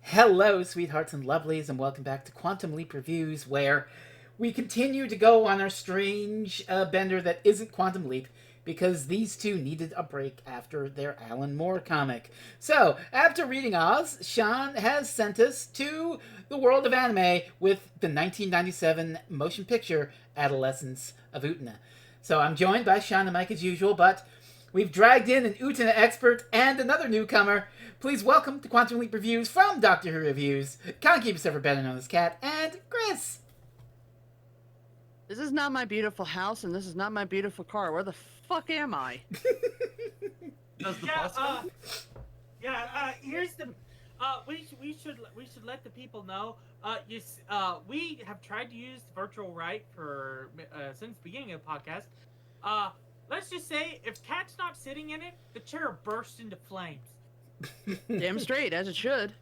Hello, sweethearts and lovelies, and welcome back to Quantum Leap Reviews, where we continue to go on our strange bender that isn't Quantum Leap, because these two needed a break after their Alan Moore comic. So, after reading Oz, Sean has sent us to the world of anime with the 1997 motion picture Adolescence of Utena. So I'm joined by Sean and Mike as usual, but we've dragged in an Utena expert and another newcomer. Please welcome to Quantum Leap Reviews from Doctor Who Reviews, Conkeeper ever better known as Kat and Kris. This is not my beautiful house, and this is not my beautiful car. Where the fuck am I? Does the bus come? Here's the. We should let the people know. We have tried to use virtual right for since the beginning of the podcast. Let's just say if Kat's not sitting in it, the chair bursts into flames. Damn straight, as it should.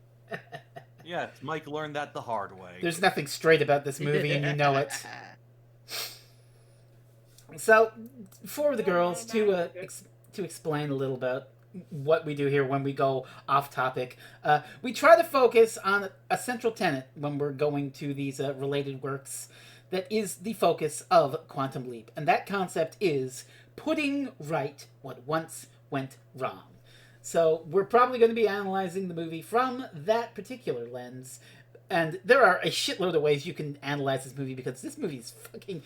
Yes, Mike learned that the hard way. There's nothing straight about this movie, and you know it. So, for the girls, to explain a little about what we do here when we go off topic, we try to focus on a central tenet when we're going to these related works that is the focus of Quantum Leap. And that concept is putting right what once went wrong. So we're probably going to be analyzing the movie from that particular lens. And there are a shitload of ways you can analyze this movie because this movie is fucking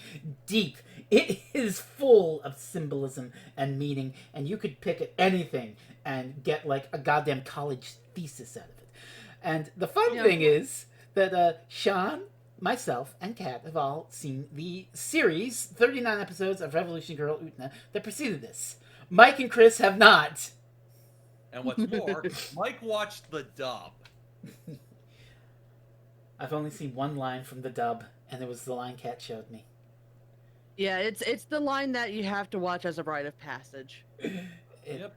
deep. It is full of symbolism and meaning, and you could pick at anything and get like a goddamn college thesis out of it. And the fun thing is that Sean, myself, and Kat have all seen the series, 39 episodes of Revolution Girl Utena, that preceded this. Mike and Kris have not. And what's more, Mike watched the dub. I've only seen one line from the dub, and it was the line Kat showed me. Yeah, it's the line that you have to watch as a rite of passage. It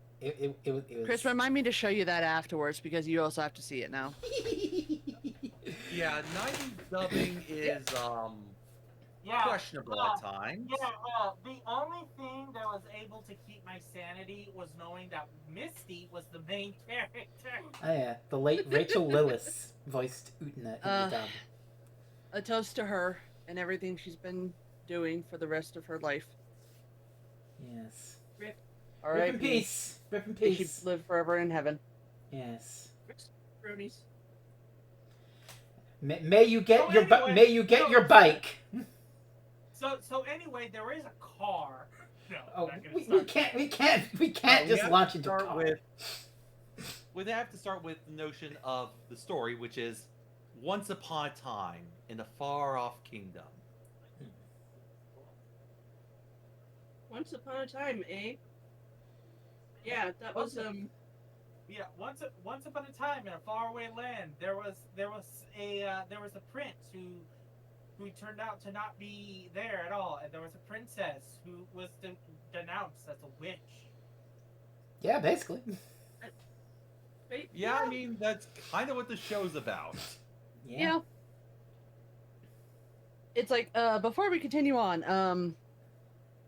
was... Kris, remind me to show you that afterwards because you also have to see it now. Yeah, 90s dubbing is questionable at times. The only thing that was able to keep my sanity was knowing that Misty was the main character. Oh yeah, the late Rachel Lillis voiced Utena in the dub. A toast to her and everything she's been doing for the rest of her life. Yes. Rip. All right, Rip in peace. Rip in May peace. she live forever in heaven. Yes. Bronies. May you get your bike. So anyway, there is a car. No, Oh, we can't just launch into a car. We have to start with the notion of the story, which is once upon a time in a far-off kingdom. Once upon a time, eh? Yeah, that was Yeah, once upon a time in a faraway land, there was a prince who turned out to not be there at all, and there was a princess who was denounced as a witch. Yeah, basically. Yeah, I mean that's kind of what the show's about. Yeah. It's like before we continue on,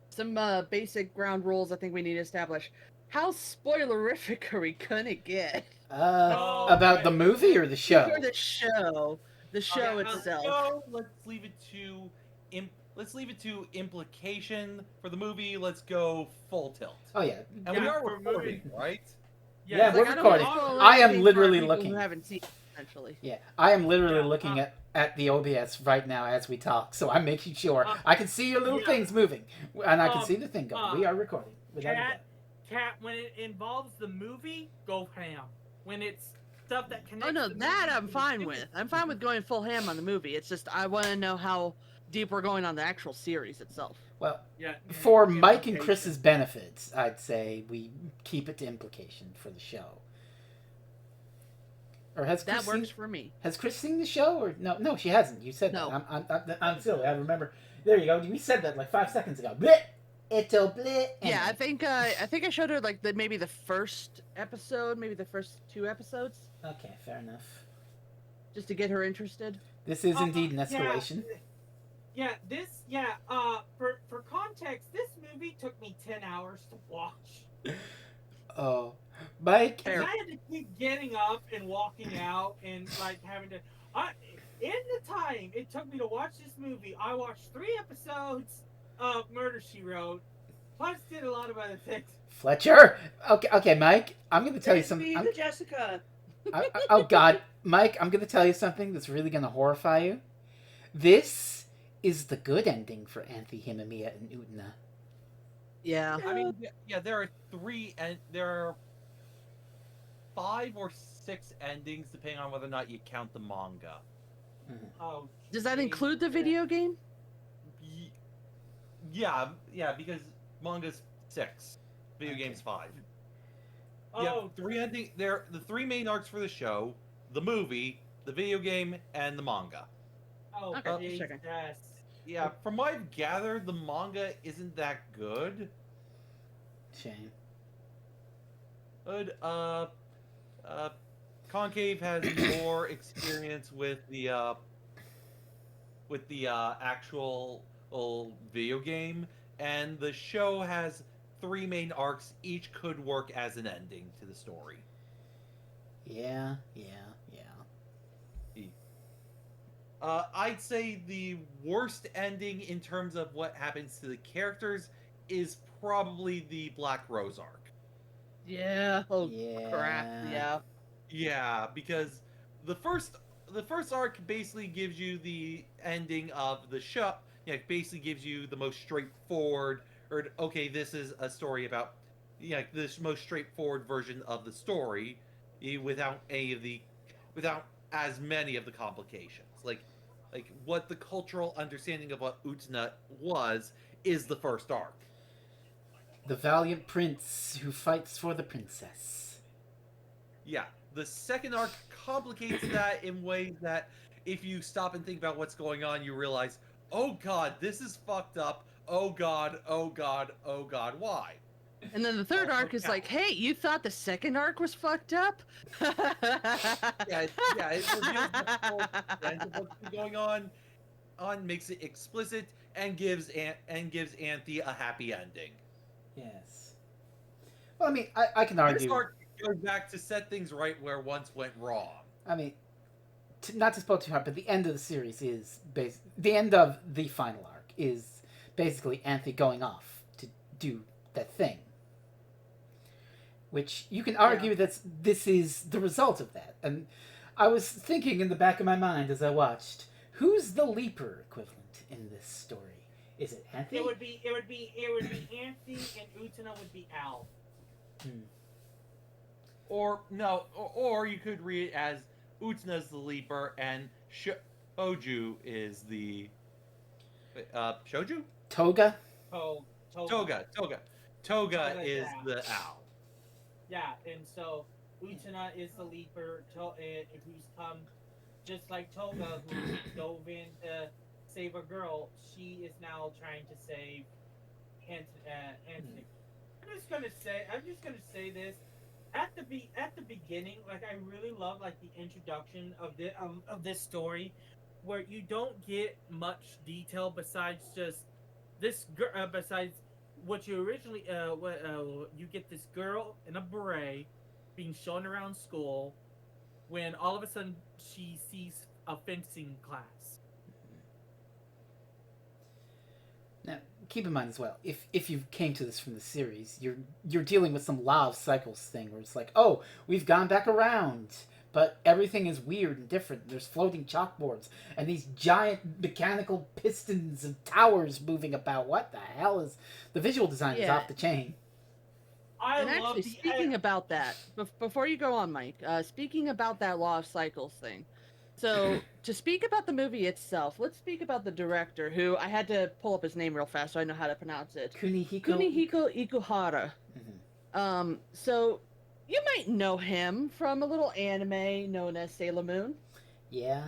some basic ground rules I think we need to establish. How spoilerific are we gonna get? About the movie or the show? For the show. The show itself. So let's leave it to implication. For the movie, let's go full tilt. Oh yeah. And we are recording, right? Yeah, we're I don't recording. know I am anything literally for people looking. Who haven't seen it, essentially. Yeah, I am literally looking at the OBS right now as we talk, so I'm making sure I can see your little things moving, and I can see the thing going. We are recording. Without a doubt. Kat, when it involves the movie, go ham. When it's stuff that connects. Oh no, that I'm fine with. I'm fine with going full ham on the movie. It's just I want to know how deep we're going on the actual series itself. Well, for Mike and Kris's benefits, I'd say we keep it to implication for the show. Or has that Kris works seen, for me. Has Kris seen the show or no? No, she hasn't. You said No. that. I'm silly. I remember. There you go. We said that like 5 seconds ago. Bleh! Ito bleh. Yeah, I think I showed her like maybe the first episode, maybe the first 2 episodes, Okay, fair enough. just to get her interested. This is indeed an escalation. For context, this movie took me 10 hours to watch. Oh, Mike. Because I had to keep getting up and walking out and like having to. In the time it took me to watch this movie, I watched 3 episodes of Murder She Wrote, plus did a lot of other things. Fletcher. Okay, Mike. I'm gonna tell you Praise something. be to Jessica. Oh God, Mike. I'm gonna tell you something that's really gonna horrify you. This is the good ending for Anthe, Himamiya, and Utena. Yeah. I mean, yeah, there are 3, and there are 5 or 6 endings, depending on whether or not you count the manga. Oh, Does that include the video game? Yeah, because manga's 6, video Okay. game's 5. Oh, Yeah, 3 ending. There, the 3 main arcs for the show: the movie, the video game, and the manga. oh, Okay, Jesus. checking. Yeah, from what I've gathered, the manga isn't that good. Shame. But Concave has more experience with the actual video game, and the show has 3 main arcs. Each could work as an ending to the story. Yeah. I'd say the worst ending in terms of what happens to the characters is probably the Black Rose arc. Yeah. Oh Yeah. crap. Yeah. Yeah, because the first arc basically gives you the ending of the show. Yeah, it basically gives you the most straightforward, or okay, this is a story about, this most straightforward version of the story, without without as many of the complications. Like what the cultural understanding of what Utena was is the first arc. The valiant prince who fights for the princess. Yeah, the second arc complicates that in ways that if you stop and think about what's going on, you realize, oh god, this is fucked up. Oh god, oh god, oh god, why? And then the third arc is like, hey, you thought the second arc was fucked up? Yeah, it reveals the full extent of what's been going on, makes it explicit, and gives Anthe a happy ending. Yes. Well, I mean, I can argue. This arc goes back to set things right where once went wrong. I mean, not to spoil too hard, but the end of the series is the end of the final arc is basically Anthe going off to do that thing. Which you can argue that this is the result of that. And I was thinking in the back of my mind as I watched, who's the leaper equivalent in this story? Is it Anthe? It would be Anthe, and Utena would be Al. Or no, or you could read it as Utena's the leaper and Shoju is the Shoju? Toga? Toga is the owl. Yeah, and so Utena is the leaper who's come just like Toga, who dove in to save a girl. She is now trying to save Anthony. I'm just gonna say this. At the beginning, like I really love like the introduction of this story, where you don't get much detail besides just this besides what you originally you get this girl in a beret being shown around school when all of a sudden she sees a fencing class. Now, keep in mind as well, if you came to this from the series, you're dealing with some law of cycles thing where it's like, oh, we've gone back around, but everything is weird and different. There's floating chalkboards and these giant mechanical pistons and towers moving about. What the hell is the visual design is off the chain? And actually, speaking about that, before you go on, Mike, speaking about that law of cycles thing. So, to speak about the movie itself, let's speak about the director, who I had to pull up his name real fast so I know how to pronounce it. Kunihiko Ikuhara. Mm-hmm. So, you might know him from a little anime known as Sailor Moon. Yeah.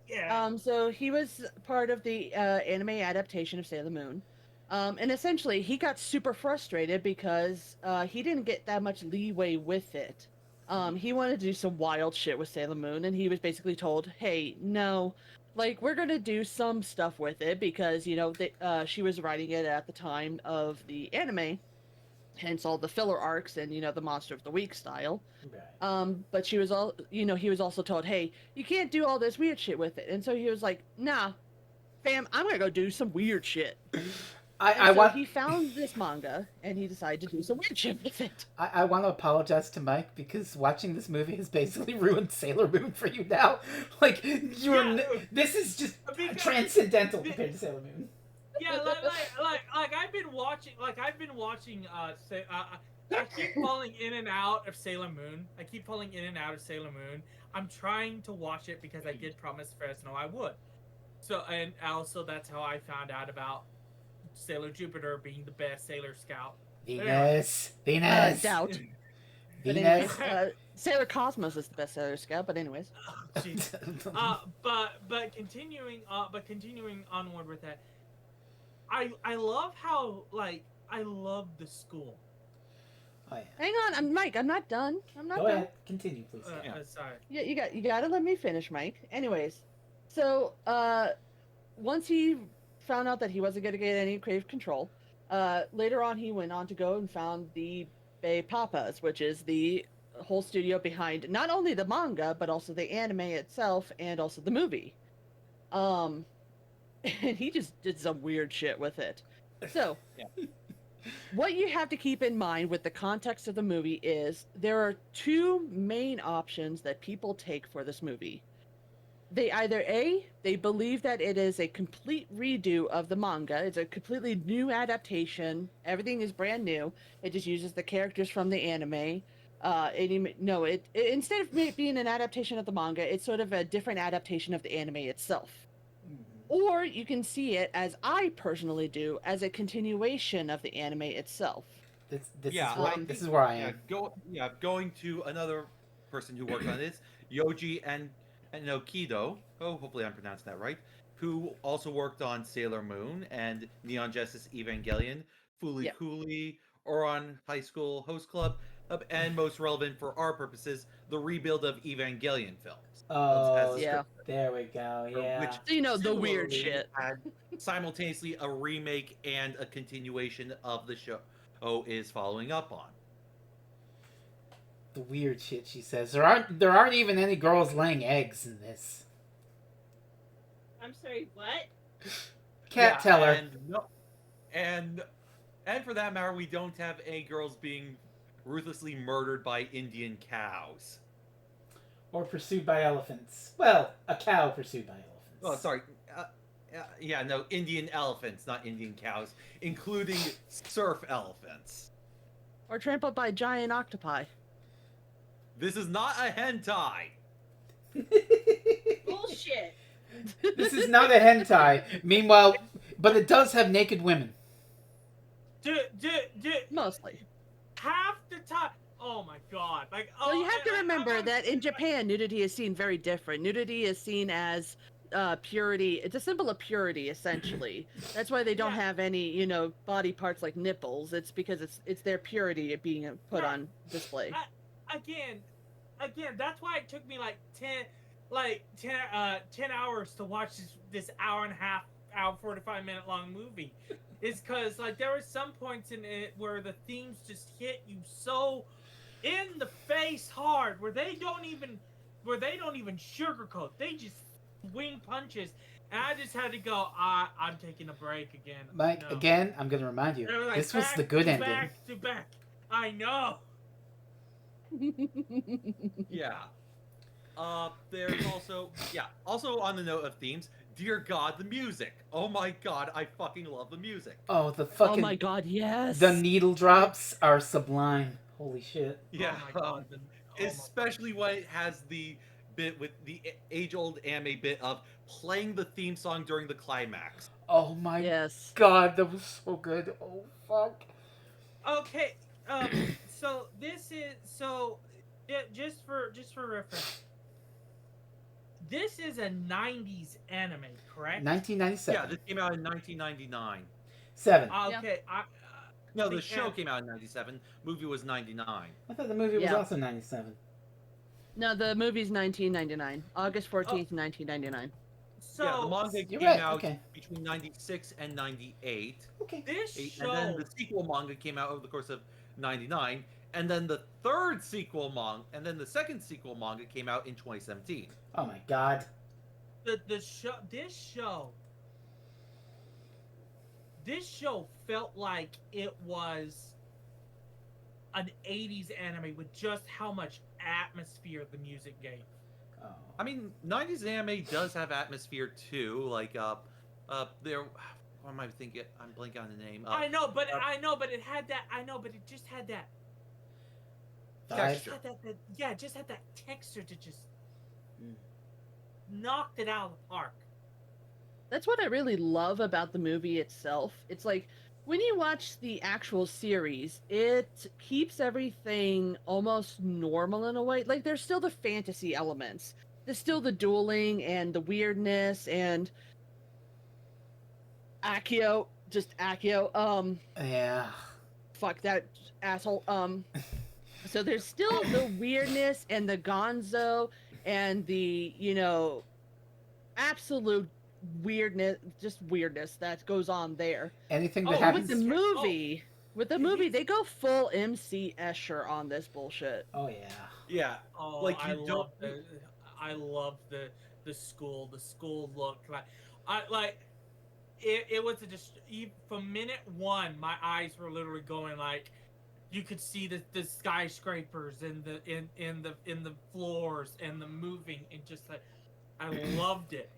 Yeah. So, he was part of the anime adaptation of Sailor Moon. And essentially, he got super frustrated because he didn't get that much leeway with it. He wanted to do some wild shit with Sailor Moon, and he was basically told, hey, no, like, we're going to do some stuff with it because, she was writing it at the time of the anime. hence all the filler arcs and the monster of the week style. Right. But he was also told, hey, you can't do all this weird shit with it, and so he was like, nah, fam, I'm gonna go do some weird shit. He found this manga and he decided to do some weird shit with it. I want to apologize to Mike because watching this movie has basically ruined Sailor Moon for you now. Like this is just transcendental compared to Sailor Moon. Yeah, like I've been watching. I keep falling in and out of Sailor Moon. I'm trying to watch it because I did promise Fresno I would. So, and also that's how I found out about Sailor Jupiter being the best Sailor Scout. Venus. Doubt. But Venus. anyways, Sailor Cosmos is the best Sailor Scout. But anyways. But continuing onward with that, I love how I love the school. Oh, yeah. Hang on, Mike. I'm not done. Go ahead. Continue, please. Sorry. Yeah, you got to let me finish, Mike. Anyways, so once he found out that he wasn't going to get any creative control, later on he went on to go and found the Bay Papas, which is the whole studio behind not only the manga but also the anime itself and also the movie. And he just did some weird shit with it. So, what you have to keep in mind with the context of the movie is there are two main options that people take for this movie. They either they believe that it is a complete redo of the manga. It's a completely new adaptation. Everything is brand new. It just uses the characters from the anime. Instead of it being an adaptation of the manga, it's sort of a different adaptation of the anime itself. Or you can see it, as I personally do, as a continuation of the anime itself. This is where I am. Going to another person who worked on this, Yoji and Kido. Oh, hopefully I'm pronouncing that right. Who also worked on Sailor Moon and Neon Genesis Evangelion, Fooly Cooly, Ouran High School Host Club, and most relevant for our purposes, the rebuild of Evangelion films. Oh, yeah. There we go. Yeah. Which the weird shit. Had simultaneously a remake and a continuation of the show is following up on. The weird shit, she says. There aren't even any girls laying eggs in this. I'm sorry, what? Can't tell her. And for that matter, we don't have any girls being ruthlessly murdered by Indian cows. Or pursued by elephants. Well, a cow pursued by elephants. Oh, sorry. Indian elephants, not Indian cows, including surf elephants. Or trampled by giant octopi. This is not a hentai. Bullshit. This is not a hentai. Meanwhile, but it does have naked women. Mostly. Half the time. Oh my god! Well, you have to remember that in Japan, nudity is seen very different. Nudity is seen as purity. It's a symbol of purity, essentially. That's why they don't have any, body parts like nipples. It's because it's their purity being put on display. Again, that's why it took me 10 hours to watch this hour and a half, 45-minute long movie. Is because there were some points in it where the themes just hit you so in the face hard, where they don't even sugarcoat. They just wing punches, and I just had to go. I'm taking a break again. Mike, again, I'm gonna remind you. This was the good ending. Back to back. I know. Yeah. There's also on the note of themes, dear God, the music. Oh my god, I fucking love the music. Oh, the fucking... Oh my god, yes! The needle drops are sublime. Holy shit. Yeah. Oh my god. Especially when it has the bit with the age-old anime bit of playing the theme song during the climax. Oh my god, that was so good. Oh, fuck. Okay, so this is... just for reference... This is a 90s anime, correct? 1997. Yeah, this came out in 1999. 7. Okay, No, the show came out in 97. Movie was 99. I thought the movie was also 97. No, the movie's 1999. August 14th, 1999. So, yeah, the manga came out between 96 and 98. Okay. This show... And then the sequel manga came out over the course of 99, and then the third sequel manga, and then the second sequel manga came out in 2017. Oh my god. This show felt like it was an 80s anime with just how much atmosphere the music gave. Oh. I mean, 90s anime does have atmosphere too. Like, there. What am I thinking? I'm blanking on the name. I know, but it had that. I know, but it just had that. Texture. It just had that texture to just knocked it out of the park. That's what I really love about the movie itself. It's like when you watch the actual series, it keeps everything almost normal in a way. Like there's still the fantasy elements. There's still the dueling and the weirdness and Akio. Yeah. Fuck that asshole. So there's still the weirdness and the gonzo and the, absolute weirdness that goes on there. Anything that With happens. the movie, they go full MC Escher on this bullshit. Oh yeah. Yeah. Oh, Like, I you love don't- I love the school. The school look it was from minute one. My eyes were literally going like, you could see the skyscrapers and the floors and the moving and just like, I loved it.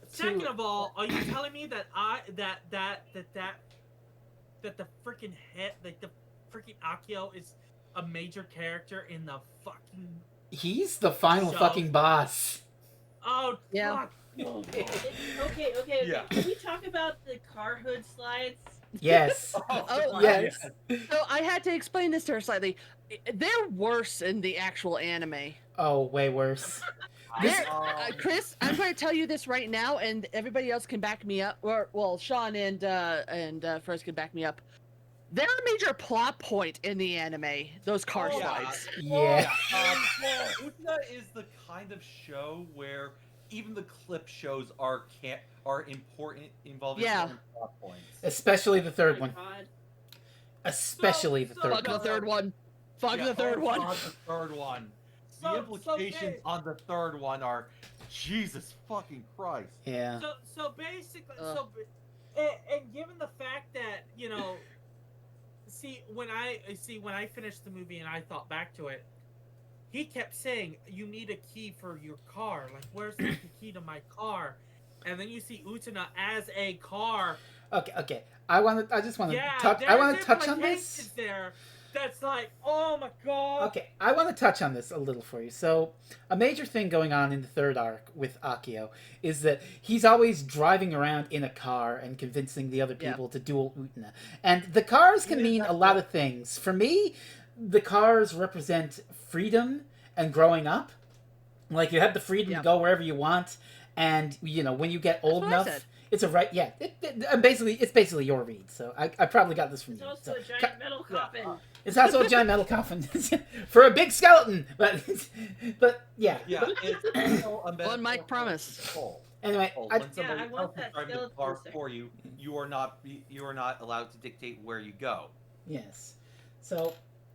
Second of all, are you telling me that the freaking head, like the freaking Akio is a major character in the fucking He's the final show? fucking boss. Oh Yeah. fuck. Okay. Yeah. Can we talk about the car hood slides? Yes. Oh, yes. So I had to explain this to her slightly. They're worse in the actual anime. Oh, way worse. Chris, I'm going to tell you this right now, and everybody else can back me up. Well, Sean and Frost can back me up. They're a major plot point in the anime. Those car Oh, slides. Yeah. Utena is the kind of show where even the clip shows are important, involving Yeah. certain plot points. Especially the third Oh one. my God. Especially the So- third Fuck one. the third one. Fuck Yeah, the third one. On the third one. So- The implications on the third one are Jesus fucking Christ. Yeah. So basically, Ugh. and given the fact that when I finished the movie and I thought back to it, he kept saying you need a key for your car. Like, where's the key to my car? And then you see Utena as a car. Okay. I just want to Yeah, touch. I want there's to touch on implications this. there. That's like, oh my god. Okay, I want to touch on this a little for you. So, a major thing going on in the third arc with Akio is that he's always driving around in a car and convincing the other people to duel Utena. And the cars can mean a lot of things. For me, the cars represent freedom and growing up. Like, you have the freedom to go wherever you want, and when you get old what I enough, said. it's a right. Yeah, it's basically your read. So I probably got this from It's you. also So, a giant metal coffin. it's also a giant metal coffin for a big skeleton, but yeah. Yeah, it's still a One mic metaphor promise. for control. Anyway, When somebody I want else is that driving the skeleton car sticker. for you, you are not allowed to dictate where you go. yes. So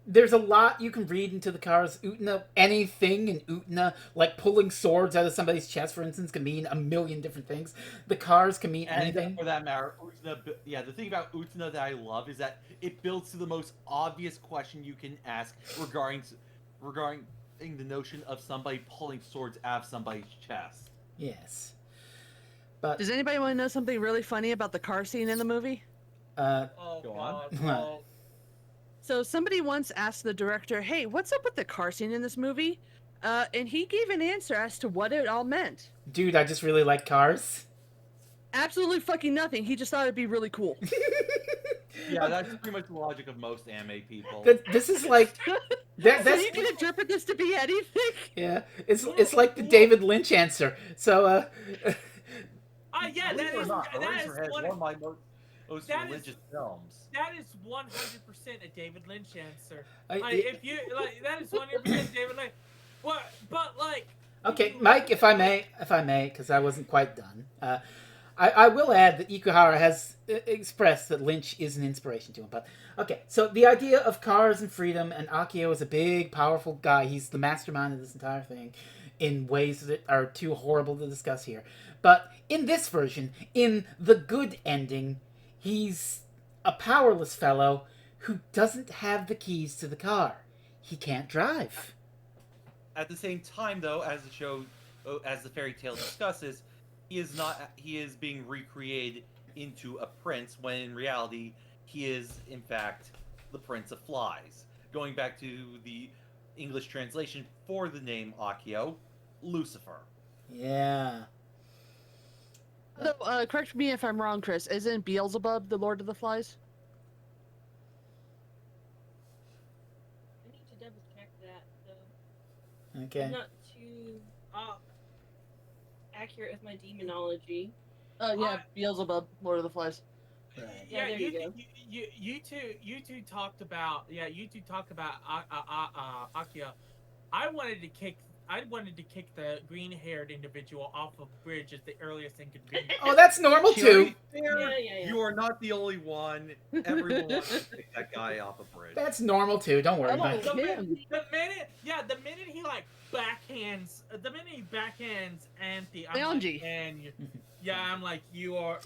there's a lot you can read into the cars. Utena, anything in Utena, like pulling swords out of somebody's chest, for instance, can mean a million different things. The cars can mean And anything. for that matter, the thing about Utena that I love is that it builds to the most obvious question you can ask regarding the notion of somebody pulling swords out of somebody's chest. Yes. But Does anybody want to know something really funny about the car scene in the movie? Oh Go on. god. Oh. So somebody once asked the director, "Hey, what's up with the car scene in this movie?" And he gave an answer as to what it all meant. dude, I just really like cars. Absolutely fucking nothing. He just thought it'd be really cool. Yeah, that's pretty much the logic of most anime people. This is like So that's you can interpret this to be anything. yeah. It's like the David Lynch answer. So Yeah, Believe it or not, that is Eraserhead is one one of my most that is- religious films. That is 100% a David Lynch answer. I- Like, if you like, that is 100% David Lynch. What? But like, okay, Mike, if I may, because I wasn't quite done. I will add that Ikuhara has expressed that Lynch is an inspiration to him. But okay, so the idea of cars and freedom, and Akio is a big, powerful guy. He's the mastermind of this entire thing in ways that are too horrible to discuss here. But in this version, in the good ending, he's a powerless fellow who doesn't have the keys to the car. He can't drive. At the same time, though, as the show, as the fairy tale discusses, he is not. He is being recreated into a prince when in reality he is, in fact, the Prince of Flies. Going back to the English translation for the name Akio, Lucifer. Yeah. So, correct me if I'm wrong, Chris. Isn't Beelzebub the Lord of the Flies? I need to double check that, though. Okay. I'm not too accurate with my demonology. Oh, yeah, Beelzebub, Lord of the Flies. Right. Yeah, there you go. You two talked about Akio. I wanted to kick the green-haired individual off of a bridge at the earliest inconvenience. Oh, that's normal too. Yeah. You are not the only one. Everyone wants to take that guy off a bridge. That's normal too. Don't worry, Oh, Mike. yeah. The minute he backhands Anthe, I'm Leonji. like, man, I'm like, you are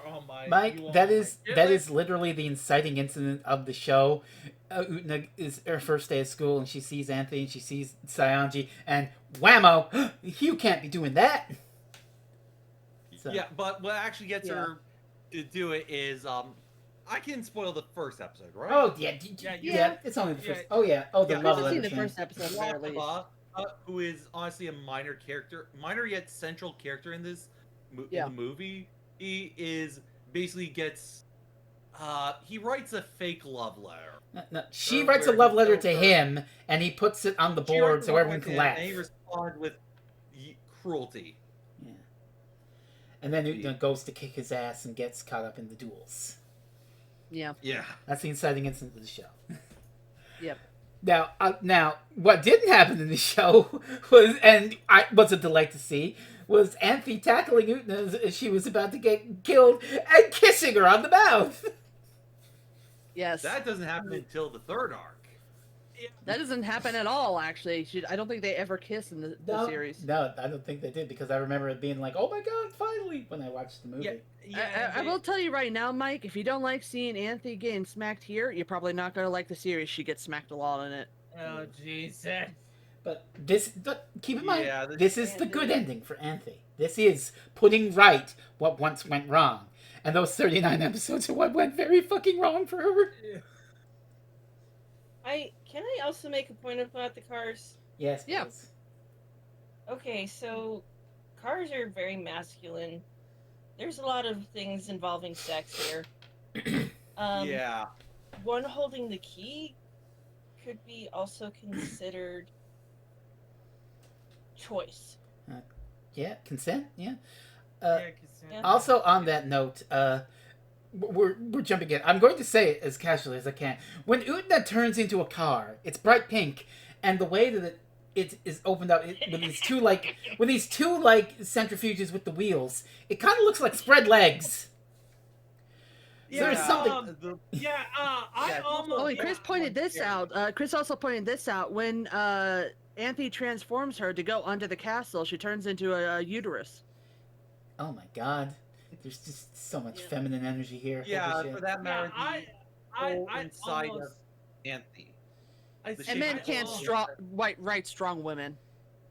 on my. Mike, you are that on is my- that is literally the inciting incident of the show. Utena is her first day of school, and she sees Anthe, and she sees Saionji, and whammo! You can't be doing that. So, Yeah, but what actually gets her to do it is, I can spoil the first episode, right? Oh yeah, Yeah. It's only the first. Yeah. Oh yeah. Oh, the Yeah, love I've letter seen the train. first episode there, at least. Wakaba, who is honestly a minor character, minor yet central character in this in Yeah. the movie. He is basically gets he writes a fake love letter. No, she Or writes a where love he letter tells to her- him, and he puts it on the She board writes so a everyone letter can to him, laugh. And he responds with cruelty. Yeah. And then Utena goes to kick his ass and gets caught up in the duels. Yeah. Yeah. That's the inciting incident of the show. Yep. Now, what didn't happen in the show was, and I was a delight to see, was Anthe tackling Utena as she was about to get killed and kissing her on the mouth. Yes. That doesn't happen until the third arc. That doesn't happen at all, actually. I don't think they ever kiss in the series. No, I don't think they did, because I remember it being like, oh my god, finally, when I watched the movie. I will tell you right now, Mike, if you don't like seeing Anthe getting smacked here, you're probably not going to like the series. She gets smacked a lot in it. Oh Jesus! But keep in mind, Yeah, this is the good ending for Anthe. This is putting right what once went wrong. And those 39 episodes are what went very fucking wrong for her. Can I also make a point about the cars? Yes, Yeah. please. Okay, so cars are very masculine. There's a lot of things involving sex here. Yeah. One holding the key could be also considered choice. Yeah, consent, yeah. Yeah. Also, on that note, we're jumping in. I'm going to say it as casually as I can. When Utena turns into a car, it's bright pink, and the way that it is opened up with these two centrifuges with the wheels, it kind of looks like spread legs. Yeah, There's something. I almost. Oh, and Chris pointed this out. Chris also pointed this out. When Anthe transforms her to go under the castle, she turns into a uterus. Oh my god. There's just so much feminine energy here. Yeah, Holy shit. for that matter, I inside almost. of Anthe. And men can't write strong women.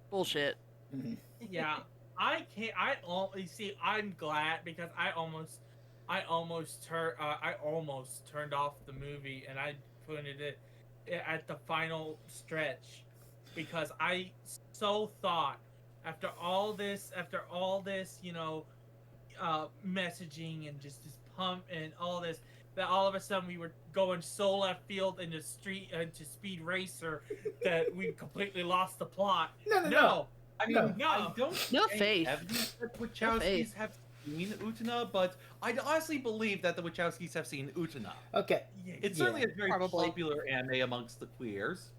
Bullshit. Mhm. Yeah, I can't. You see, I'm glad because I almost turned off the movie and I put it at the final stretch because I so thought after all this, messaging and just this pump and all this, that all of a sudden we were going so left field into Speed Racer that we completely lost the plot. No. I mean, No. I don't No see faith. evidence that No Wachowskis faith. have seen Utena, but I honestly believe that the Wachowskis have seen Utena. Okay. It's certainly a very Probably. popular anime amongst the queers.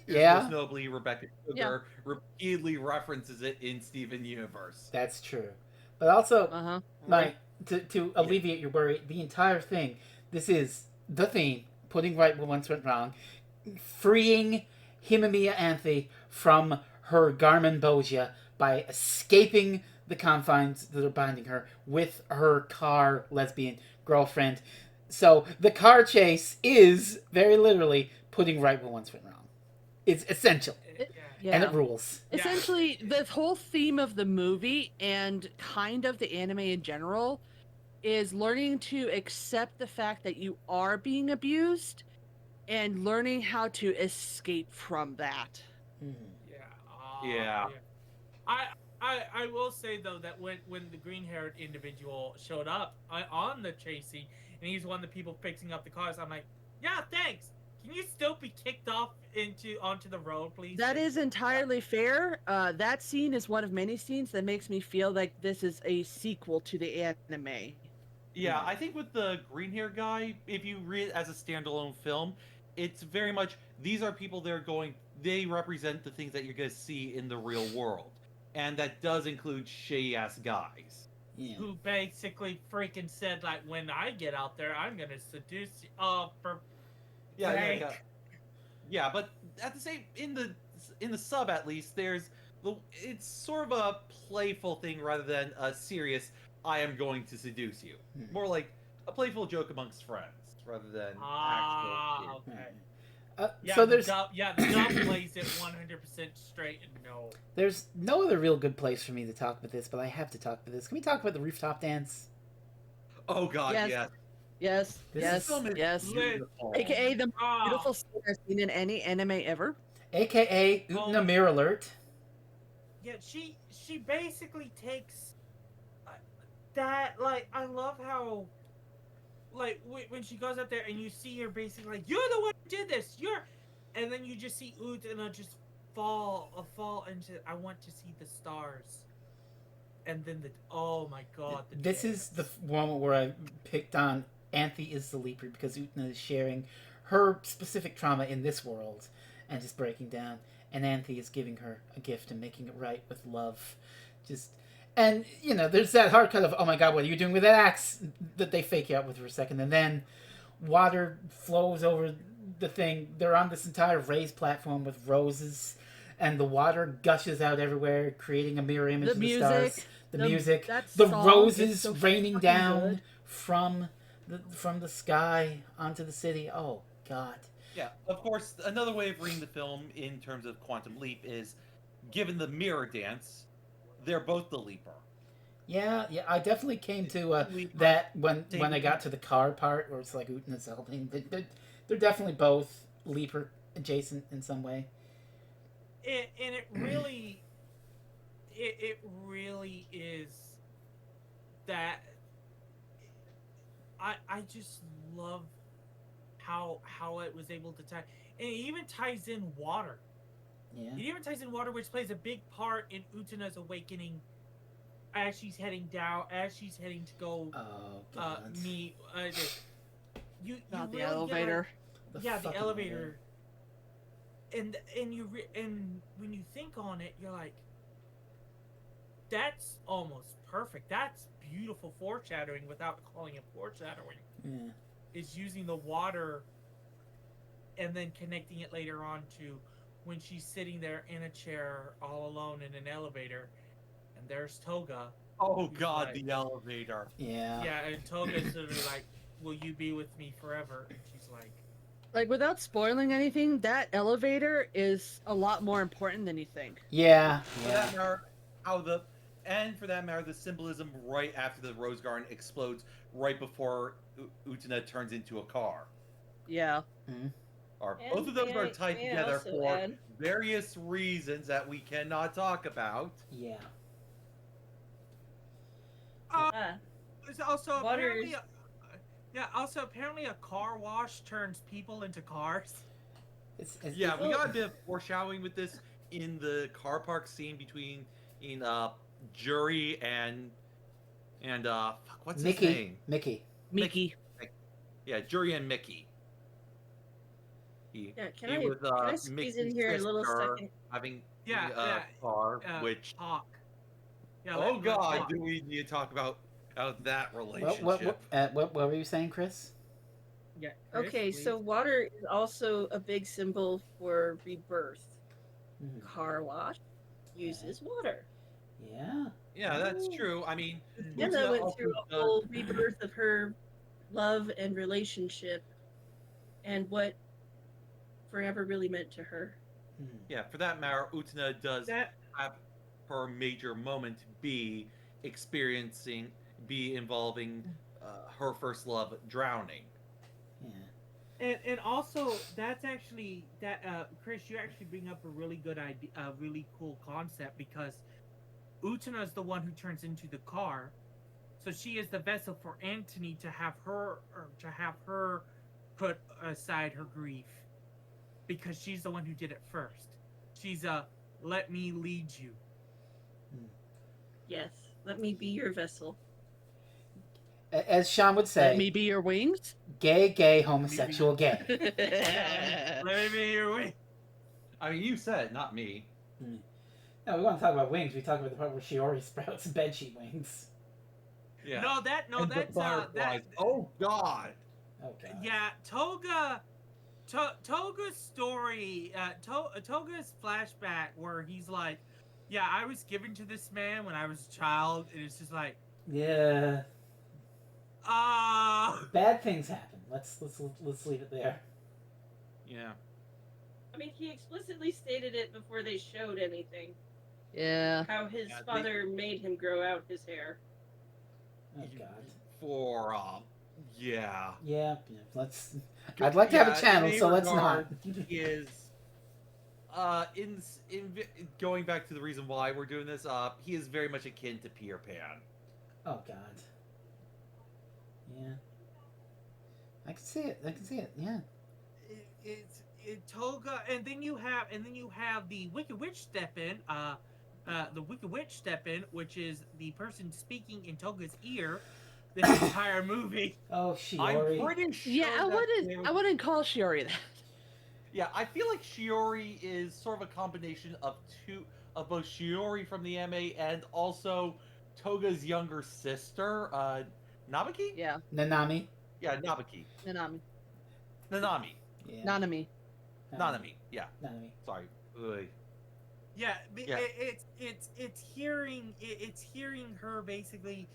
Yeah. Most notably, Rebecca Sugar repeatedly references it in Steven Universe. That's true. But also, Uh huh. to alleviate your worry, the entire thing, this is the theme, putting right what once went wrong, freeing Himamiya Anthe from her Garmin Boja by escaping the confines that are binding her with her car lesbian girlfriend. So the car chase is very literally putting right what once went wrong. It's essential, Yeah. and it rules. Essentially, the whole theme of the movie and kind of the anime in general is learning to accept the fact that you are being abused and learning how to escape from that. Mhm. Yeah. Yeah. I, I will say though that when the green haired individual showed up on the chase scene and he's one of the people fixing up the cars, I'm like, yeah, thanks. Can you still be kicked off onto the road, please? That is entirely fair. That scene is one of many scenes that makes me feel like this is a sequel to the anime. Yeah, I think with the green hair guy, if you read it as a standalone film, it's very much these are people they represent the things that you're going to see in the real world. And that does include shitty ass guys. Yeah. Who basically freaking said like, when I get out there, I'm gonna seduce you. For Yeah, sake. yeah, but at the same in the sub at least it's sort of a playful thing rather than a serious I am going to seduce you. More like a playful joke amongst friends rather than actual. Okay. Yeah, so there's the dub plays it 100% straight and no. There's no other real good place for me to talk about this, but I have to talk about this. Can we talk about the rooftop dance? Oh God, Yes. yes. Yes, Beautiful. AKA the most beautiful scene I've seen in any anime ever. AKA Utena Mirror Alert. Yeah, she basically takes that. Like, I love how, like, when she goes up there and you see her basically like, you're the one who did this. And then you just see Utena just fall into. I want to see the stars. And then oh my God. This is the moment where I picked on Anthe is the leaper because Utena is sharing her specific trauma in this world and just breaking down. And Anthe is giving her a gift and making it right with love. And, there's that hard cut of, oh my God, what are you doing with that axe? That they fake you out with for a second. And then water flows over the thing. They're on this entire raised platform with roses. And the water gushes out everywhere, creating a mirror image of the stars. The music. The roses so raining down from the sky onto the city. Oh, God. Yeah, of course, another way of reading the film in terms of Quantum Leap is, given the mirror dance, they're both the leaper. Yeah, I definitely came to that when I got to the car part where it's like Utena's helping. They're definitely both leaper adjacent in some way. And it really, it really is that. I just love how it was able to tie, and it even ties in water. Yeah. It even ties in water, which plays a big part in Utena's awakening as she's heading to go meet. You Not the really elevator. The elevator. And when you think on it, you're like, that's almost perfect. That's beautiful foreshadowing without calling it foreshadowing. Yeah. Is using the water and then connecting it later on to when she's sitting there in a chair all alone in an elevator, and there's Toga. Oh God, like, the elevator. Yeah. Yeah, and Toga's literally like, "Will you be with me forever?" And she's like, without spoiling anything, that elevator is a lot more important than you think. Yeah. For that matter, the symbolism right after the Rose Garden explodes, right before Utena turns into a car. Yeah. Mm-hmm. Both of those are tied together for various reasons that we cannot talk about. Yeah. There's also apparently a car wash turns people into cars. We got a bit of foreshadowing with this in the car park scene between Jury and what's his name? Mickey. Yeah, Jury and Mickey. Can I squeeze in here a little second? Having car, which Hawk. Yeah, oh God, do we need to talk about out of that What, relationship. what were you saying, Chris? Yeah. Chris, Okay, please. so water is also a big symbol for rebirth. Mhm. Car wash uses water. Yeah. Yeah, that's Ooh. true. I mean, Jenna Utena went also through a does. whole rebirth of her love and relationship and what forever really meant to her. Mhm. Yeah, for that matter, Utena does That have her major moment be involving her first love drowning. Yeah. and also that's actually that Chris, you actually bring up a really good idea, a really cool concept because Utana is the one who turns into the car, so she is the vessel for Antony to have her put aside her grief because she's the one who did it first. She's a let me lead you. Yes, let me be your vessel. As Sean would Let say, me be your wings. gay, homosexual, gay. Let me be your wing. I mean, you said it, not me. No, we want to talk about wings. We talk about the part where Shiori sprouts bedsheet wings. Yeah. No, and the that's butterflies. that. Oh God. Oh god. Yeah, Toga's story, Toga's flashback where he's like, yeah, I was given to this man when I was a child, and it's just like, Yeah. ah. Bad things happen. Let's leave it there. Yeah. I mean, he explicitly stated it before they showed anything. Yeah. How his Yeah, father made him grow out his hair. Oh god. For yeah. Yeah. Let's. I'd like to have a channel, in so let's not. regard, is in going back to the reason why we're doing this, he is very much akin to Peter Pan. Oh god. Yeah. I can see it. I can see it. Yeah. It's Toga, and then you have the Wicked Witch step in, the Wicked Witch step in, which is the person speaking in Toga's ear this entire movie. Oh, I'm Shiori. pretty sure. Yeah, that I wouldn't call Shiori that. Yeah, I feel like Shiori is sort of a combination of both Shiori from the anime and also Toga's younger sister, Nabaki? Yeah. Nanami. Yeah, Nabaki. Nanami. Nanami. Yeah. Nanami. Nanami. Yeah. Nanami. Sorry. Ugh. Yeah, Yeah. it's hearing her basically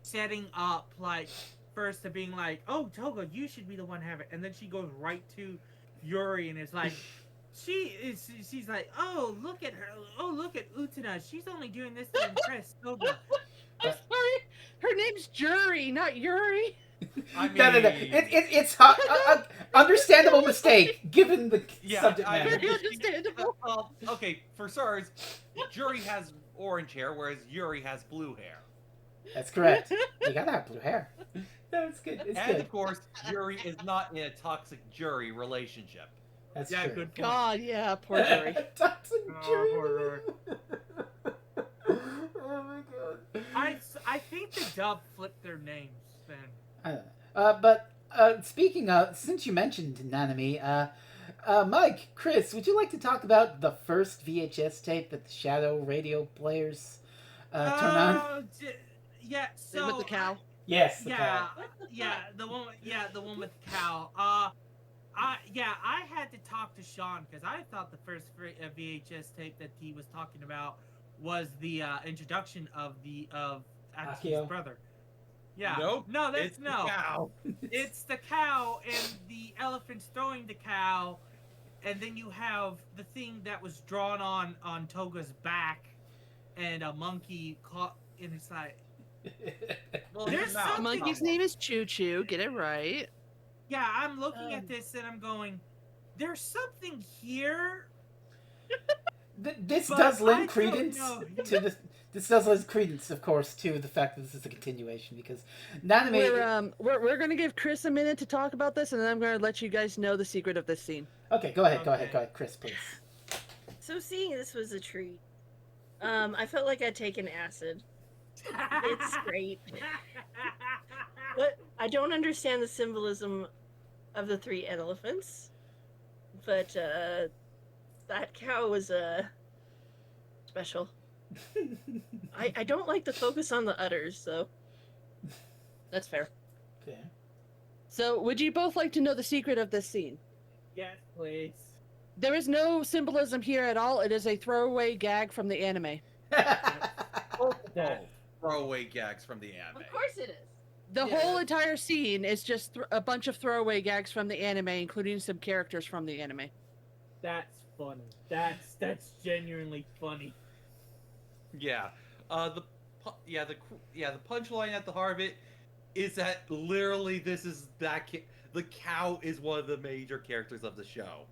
setting up like first to being like, oh Toga, you should be the one to have it, and then she goes right to Yuri and is like, she's like, oh look at her, oh look at Utena, she's only doing this to impress Toga. I'm sorry. Her name's Jury, not Yuri. I mean, No. It's understandable mistake given the subject I matter. Very understandable. Well, okay, for starters, Jury has orange hair, whereas Yuri has blue hair. That's correct. You gotta have blue hair. No, it's good. It's And good. of course, Yuri is not in a toxic jury relationship. That's Yeah, true. good point. God, yeah, poor Jury. Toxic Oh, jury. poor Yuri. Oh my god. I think the dub flipped their names then. I don't know. But speaking of, since you mentioned Nanami, Mike, Chris, would you like to talk about the first VHS tape that the Shadow radio players turn on? Yeah, Same so with the cow. Yes. The yeah, cow. the one with the cow. I had to talk to Sean because I thought the first VHS tape that he was talking about was the introduction of Aki's Akio? brother. Yeah. Nope, No, that's it's the no. cow. It's the cow and the elephants throwing the cow, and then you have the thing that was drawn on Toga's back, and a monkey caught in his side. Well, There's his mouth, something- not Monkey's one. name is Choo Choo. Get it right. Yeah, I'm looking at this and I'm going, there's something here. This But does I lend don't credence know. to the. This does lend credence, of course, to the fact that this is a continuation because Nanami. We're gonna give Chris a minute to talk about this, and then I'm gonna let you guys know the secret of this scene. Okay, go ahead, Okay. Chris, please. So seeing this was a treat. I felt like I'd taken acid. It's great. But I don't understand the symbolism of the three elephants. But that cow was special. I don't like the focus on the udders, though. That's fair. Okay. So, would you both like to know the secret of this scene? Yes, please. There is no symbolism here at all. It is a throwaway gag from the anime. That- Throwaway gags from the anime. Of course it is. The Yeah. whole entire scene is just a bunch of throwaway gags from the anime, including some characters from the anime. That's funny. That's genuinely funny. Yeah. The punchline at the heart of it is that literally this is the cow is one of the major characters of the show.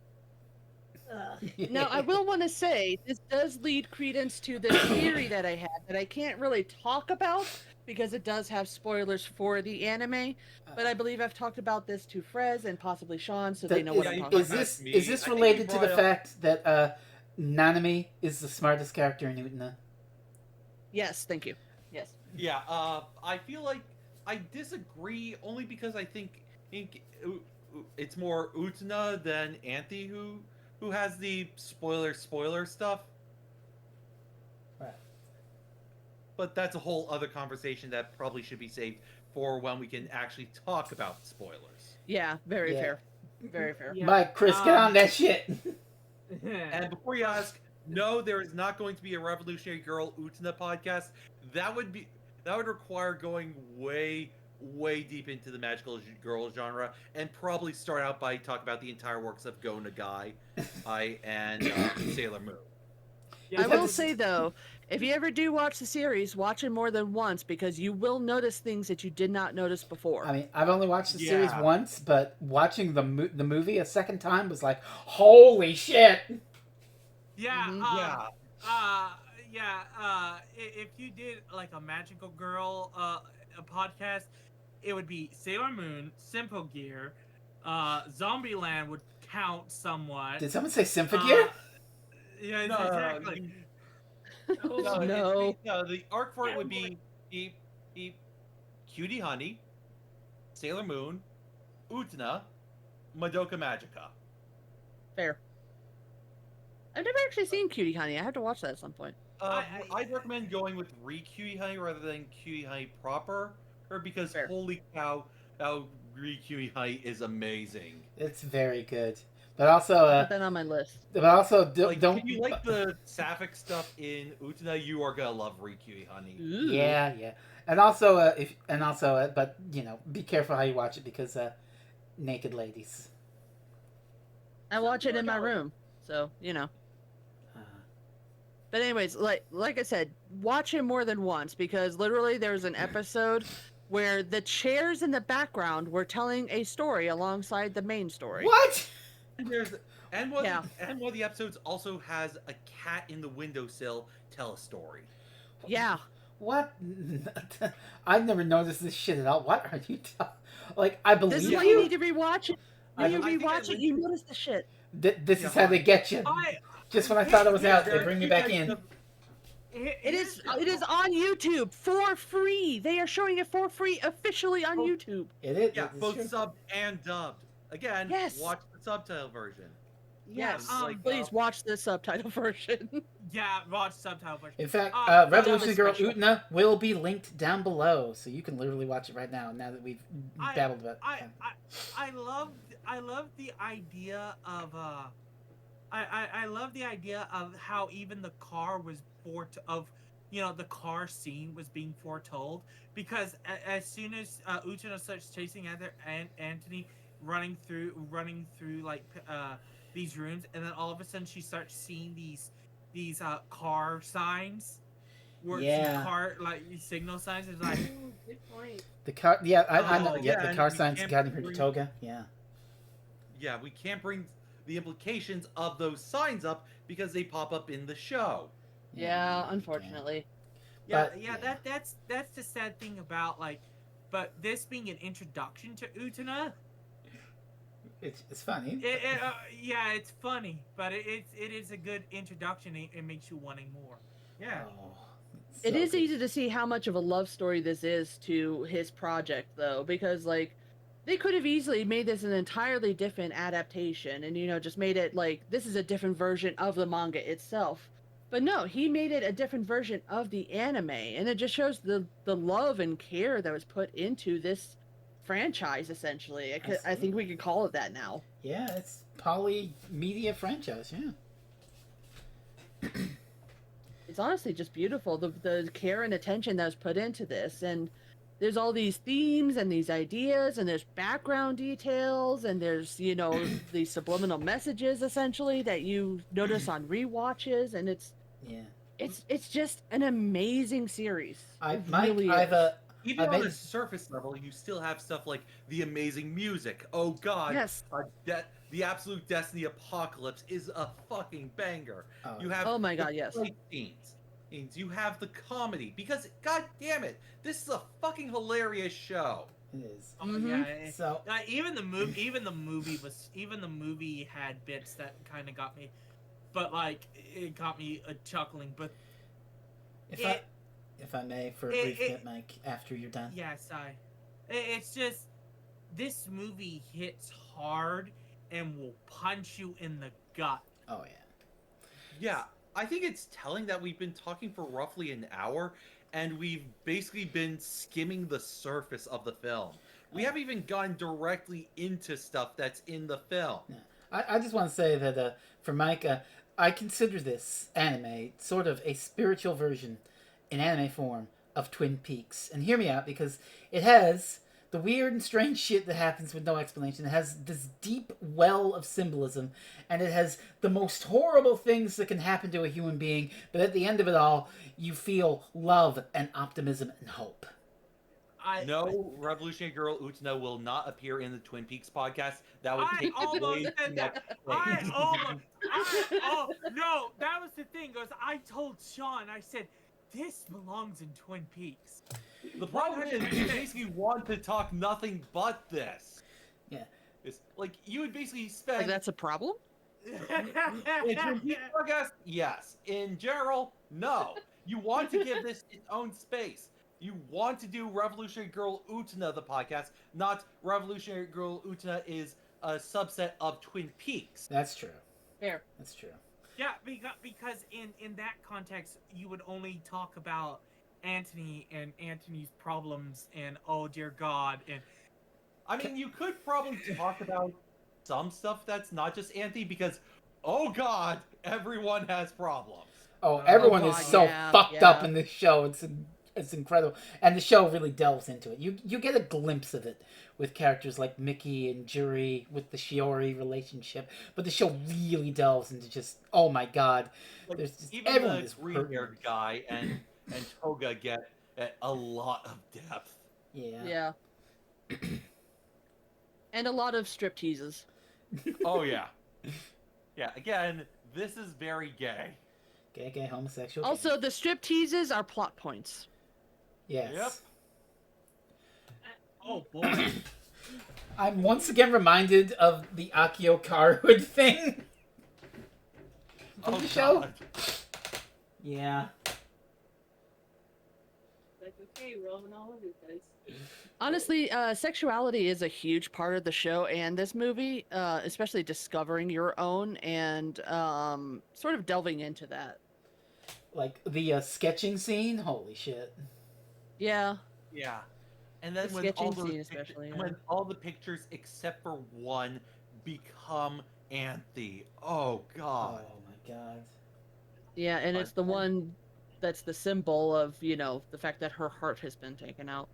Now, I will want to say this does lead credence to this theory that I had that I can't really talk about because it does have spoilers for the anime. But I believe I've talked about this to Frez and possibly Sean, so they know what I'm talking Is about. this Me. is this I think related you to the brought up- fact that Nanami is the smartest character in Utena? Yes, thank you. Yes. Yeah, I feel like I disagree only because I think it's more Utena than Anthe who has the spoiler stuff. Right. But that's a whole other conversation that probably should be saved for when we can actually talk about spoilers. Yeah, very Yeah. fair. Very fair. Yeah. Mike, Chris, get on that shit. And before you ask, no, there is not going to be a Revolutionary Girl Utena podcast. That would require going way deep into the magical girl genre, and probably start out by talking about the entire works of Go Nagai, and Sailor Moon. Yeah, I Is that will the- say though, if you ever do watch the series, watch it more than once because you will notice things that you did not notice before. I mean, I've only watched the series Yeah. once, but watching the movie a second time was like, holy shit! Yeah, Mhm. if you did like a magical girl a podcast, it would be Sailor Moon, Simple Gear, Zombieland would count somewhat. Did someone say Symphogear? Yeah, No, exactly. No. The arc for it would be Cutie Honey, Sailor Moon, Utena, Madoka Magica. Fair. I've never actually seen Cutie Honey. I have to watch that at some point. I'd recommend going with Cutie Honey rather than Cutie Honey proper, or because Fair. holy cow, how Cutie Honey is amazing. It's very good. But also, Put that on my list. Like, don't. if you like the sapphic stuff in Utena, you are gonna love Cutie Honey. Ooh. Yeah. And also, but you know, be careful how you watch it because naked ladies. I watch it in my room, so you know. Uh, But anyways, like I said, watch it more than once because literally there's an episode where the chairs in the background were telling a story alongside the main story. what? And one Yeah. of the episodes also has a cat in the windowsill tell a story. Yeah. What? I've never noticed this shit at all. What are you talking? Like, I believe This is you. why you need to rewatch it. When you I think rewatch I it, you notice the shit. This is how they get you. Just when I thought it was out, they bring me back in. It is on YouTube for free. They are showing it for free officially on YouTube. It is. Yeah, it's both true. subbed and dubbed. Again, Yes. watch the subtitle version. Yes, like, please watch the subtitle version. Yeah, watch subtitle version. In fact, Uh, Revolutionary Girl special. Utena will be linked down below, so you can literally watch it right now. Now that we've babbled about it. I love the idea of I love the idea of how even the car was the car scene was being foretold because as soon as Utena starts chasing after Anthony running through like these rooms, and then all of a sudden she starts seeing these car signs where Yeah. car like signal signs is like Ooh, good point. The car, yeah, I know. Oh, Yeah, yeah, the and car we signs can't got her to bring- Toga. Yeah. Yeah, we can't bring the implications of those signs up because they pop up in the show. Yeah, unfortunately. Yeah, But- yeah, that's the sad thing about but this being an introduction to Utena, It's funny. yeah, it's funny, but it is a good introduction. It makes you wanting more. Yeah, Oh, it's It so is good. easy to see how much of a love story this is to his project, though, because they could have easily made this an entirely different adaptation, and just made it like this is a different version of the manga itself. But no, he made it a different version of the anime, and it just shows the love and care that was put into this franchise. Essentially, I think we Absolutely. could call it that now. Yeah, it's polymedia franchise. Yeah. It's honestly just beautiful, the care and attention that was put into this, and there's all these themes and these ideas, and there's background details, and there's these subliminal messages essentially that you notice on rewatches, and Yeah. it's just an amazing series. It Mike, really I've is. Even I've on made a surface level, you still have stuff like the amazing music. Oh God, Yes. The Absolute Destiny Apocalypse is a fucking banger. Oh, You have Oh my the God, yes. fight scenes. You have the comedy because God damn it, this is a fucking hilarious show. it is. Oh, Mhm. yeah. So Even the movie had bits that kind of got me, but like it got me chuckling. But if I may, for a brief bit, Mike, after you're done. yes, it's just this movie hits hard and will punch you in the gut. Oh yeah. Yeah, I think it's telling that we've been talking for roughly an hour, and we've basically been skimming the surface of the film. We haven't even gone directly into stuff that's in the film. Yeah. I just want to say that for Mike, I consider this anime sort of a spiritual version, in anime form, of Twin Peaks. And hear me out, because it has the weird and strange shit that happens with no explanation. It has this deep well of symbolism, and it has the most horrible things that can happen to a human being, but at the end of it all, you feel love and optimism and hope. No, Revolutionary Girl Utena will not appear in the Twin Peaks podcast. That would I take almost way too said much that. space. No, that was the thing. Goes, I told Sean, I said, this belongs in Twin Peaks. The problem is, you basically want to talk nothing but this. Yeah. It's like you would basically spend. Like that's a problem? In a Twin Peaks podcast, yes. In general, no. You want to give this its own space. You want to do Revolutionary Girl Utena, the podcast, not Revolutionary Girl Utena is a subset of Twin Peaks. That's true. Fair. That's true. Yeah, because in that context, you would only talk about Anthony and Anthony's problems and oh dear God and I mean, you could probably talk about some stuff that's not just Anthony because, oh God, everyone has problems. Oh, everyone Oh, is God, so yeah, fucked up yeah. in this show. It's incredible, and the show really delves into it. You get a glimpse of it with characters like Mickey and Juri with the Shiori relationship, but the show really delves into just oh my God, Like, there's just, even everyone the is green-haired guy and Toga get a lot of depth. Yeah. Yeah. And a lot of strip teases. Oh yeah, yeah. Again, this is very gay. Gay, homosexual. Also, gay. the strip teases are plot points. Yes. Yep. oh boy. I'm once again reminded of the Akio Carwood thing. From Oh the show. God. Yeah. Like, okay, rolling all over the place. Honestly, sexuality is a huge part of the show and this movie, especially discovering your own and sort of delving into that. Like the sketching scene. Holy shit. Yeah. Yeah. And then The when sketching all those scene especially, when yeah. all the pictures except for one become Anthe. Oh God. Oh my God. Yeah, and it's the one that's the symbol of, the fact that her heart has been taken out.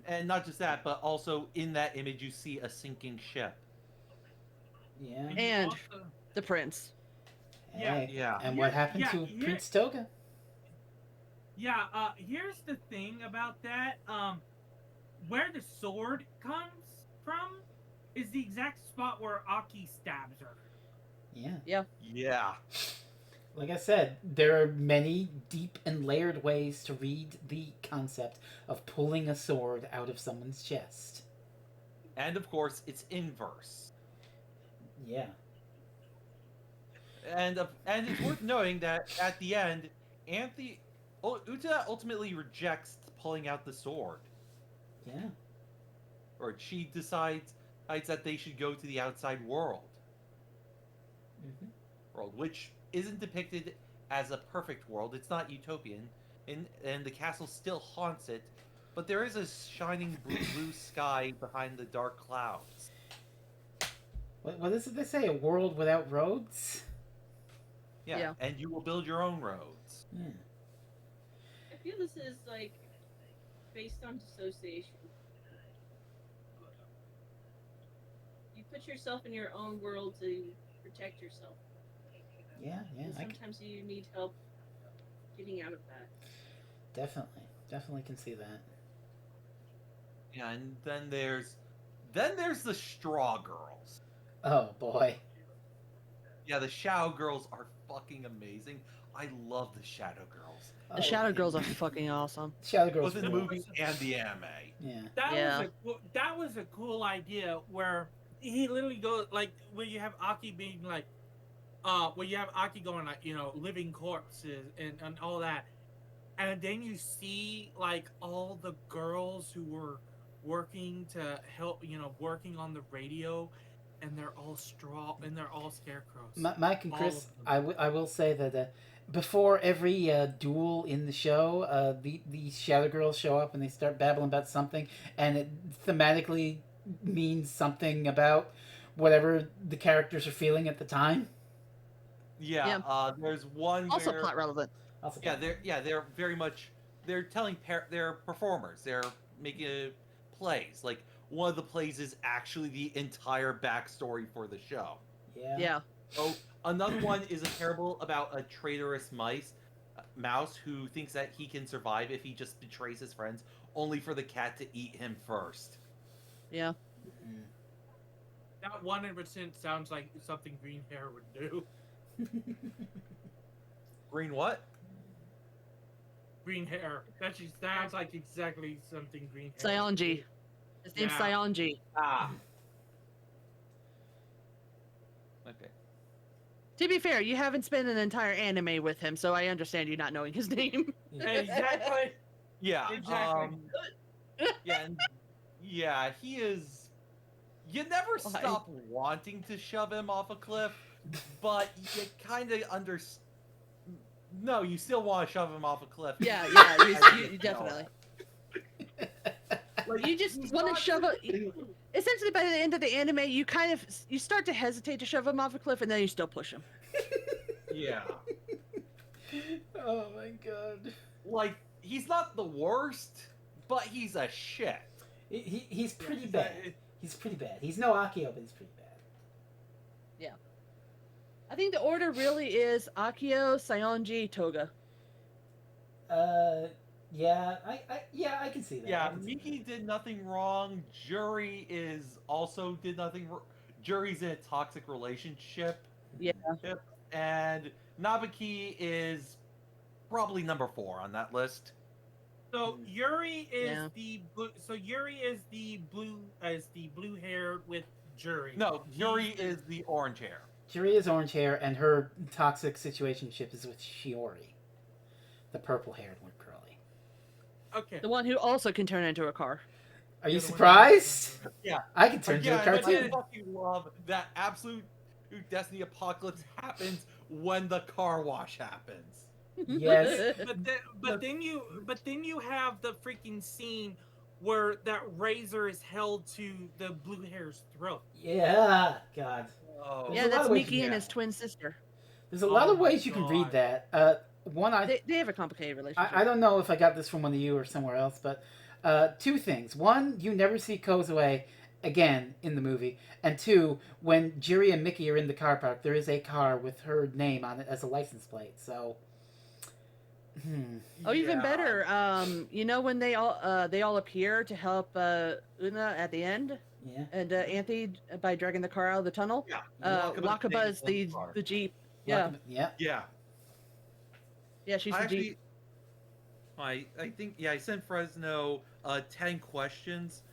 And not just that, but also in that image you see a sinking ship. Yeah. And Also- the prince. Hey. Yeah. And what happened to here- Prince Toga? Yeah, here's the thing about that. Where the sword comes from is the exact spot where Aki stabs her. Yeah. Yeah. Like I said, there are many deep and layered ways to read the concept of pulling a sword out of someone's chest. And of course, it's inverse. Yeah. And it's worth noting that at the end, Uta ultimately rejects pulling out the sword. Yeah. Or she decides that they should go to the outside world, Mm-hmm. which isn't depicted as a perfect world. It's not utopian, and the castle still haunts it, but there is a shining blue sky behind the dark clouds. What is it they say? A world without roads? Yeah, Yeah. and you will build your own roads. Yeah. I feel this is like based on dissociation. You put yourself in your own world to protect yourself. Yeah, And sometimes you need help getting out of that. definitely can see that. Yeah, and then there's the straw girls. Oh boy. Yeah, the shadow girls are fucking amazing. I love the shadow girls. The Shadow Girls are fucking awesome. Shadow Girls. Both in the rule. movie and the anime. Yeah. That was a cool idea where he literally goes like where you have Aki being like, where you have Aki going like living corpses and all that, and then you see like all the girls who were working to help working on the radio, and they're all straw and they're all scarecrows. Mike and All Chris, of them. I will say that before every duel in the show, the Shadow Girls show up and they start babbling about something, and it thematically means something about whatever the characters are feeling at the time. Yeah, there's one Also where, plot relevant. Also, they're very much they're telling they're performers. They're making plays. Like one of the plays is actually the entire backstory for the show. yeah. Oh, another one is a parable about a traitorous mouse who thinks that he can survive if he just betrays his friends, only for the cat to eat him first. Yeah. Mm. That 100% sounds like something Green Hair would do. Green what? Green Hair. That just sounds like exactly something Green Hair. Sionji. His name's Yeah. Sionji. Ah. Okay. To be fair, you haven't spent an entire anime with him, so I understand you not knowing his name. Exactly. Yeah. Exactly. Yeah, he is. You never Why? stop wanting to shove him off a cliff, but you kind of No, you still want to shove him off a cliff. Yeah, you definitely. Like, You just he's want to not- shove it. Essentially, by the end of the anime, you start to hesitate to shove him off a cliff, and then you still push him. Yeah. Oh my god. Like, he's not the worst, but he's a shit. He's pretty bad. He's pretty bad. He's no Akio, but he's pretty bad. I think the order really is Akio, Sionji, Toga. Yeah, I can see that. I Yeah, can see Miki did nothing wrong. Jury also did nothing wrong. Jury's in a toxic relationship. Yeah. Yep. And Nabaki is probably number 4 on that list. So Yuri is Yeah. the blue. So Yuri is the blue hair with Jury. No, Yuri is the orange hair. Jiri is orange hair, and her toxic situationship is with Shiori, the purple-haired one, curly. Okay. The one who also can turn into a car. Are you The one surprised? Yeah. I can turn into a I cartoon. fucking love that absolute Destiny apocalypse happens when the car wash happens. Yes. But then you have the freaking scene where that razor is held to the blue hair's throat. Yeah, God. Oh. There's Yeah, a lot that's of ways Miki you and can- his twin sister. There's a lot Oh of ways my you can God. read that. One, They have a complicated relationship. I don't know if I got this from one of you or somewhere else, but 2 things. One, you never see Kozue again in the movie. And 2, when Jiri and Mickey are in the car park, there is a car with her name on it as a license plate. So, Oh, even Yeah. better. You know when they all appear to help Una at the end, yeah. and Anthony by dragging the car out of the tunnel. Yeah. Wakaba is the jeep. Yeah, Yeah. Yeah. yeah, she's the jeep. I think I sent Fresno 10 questions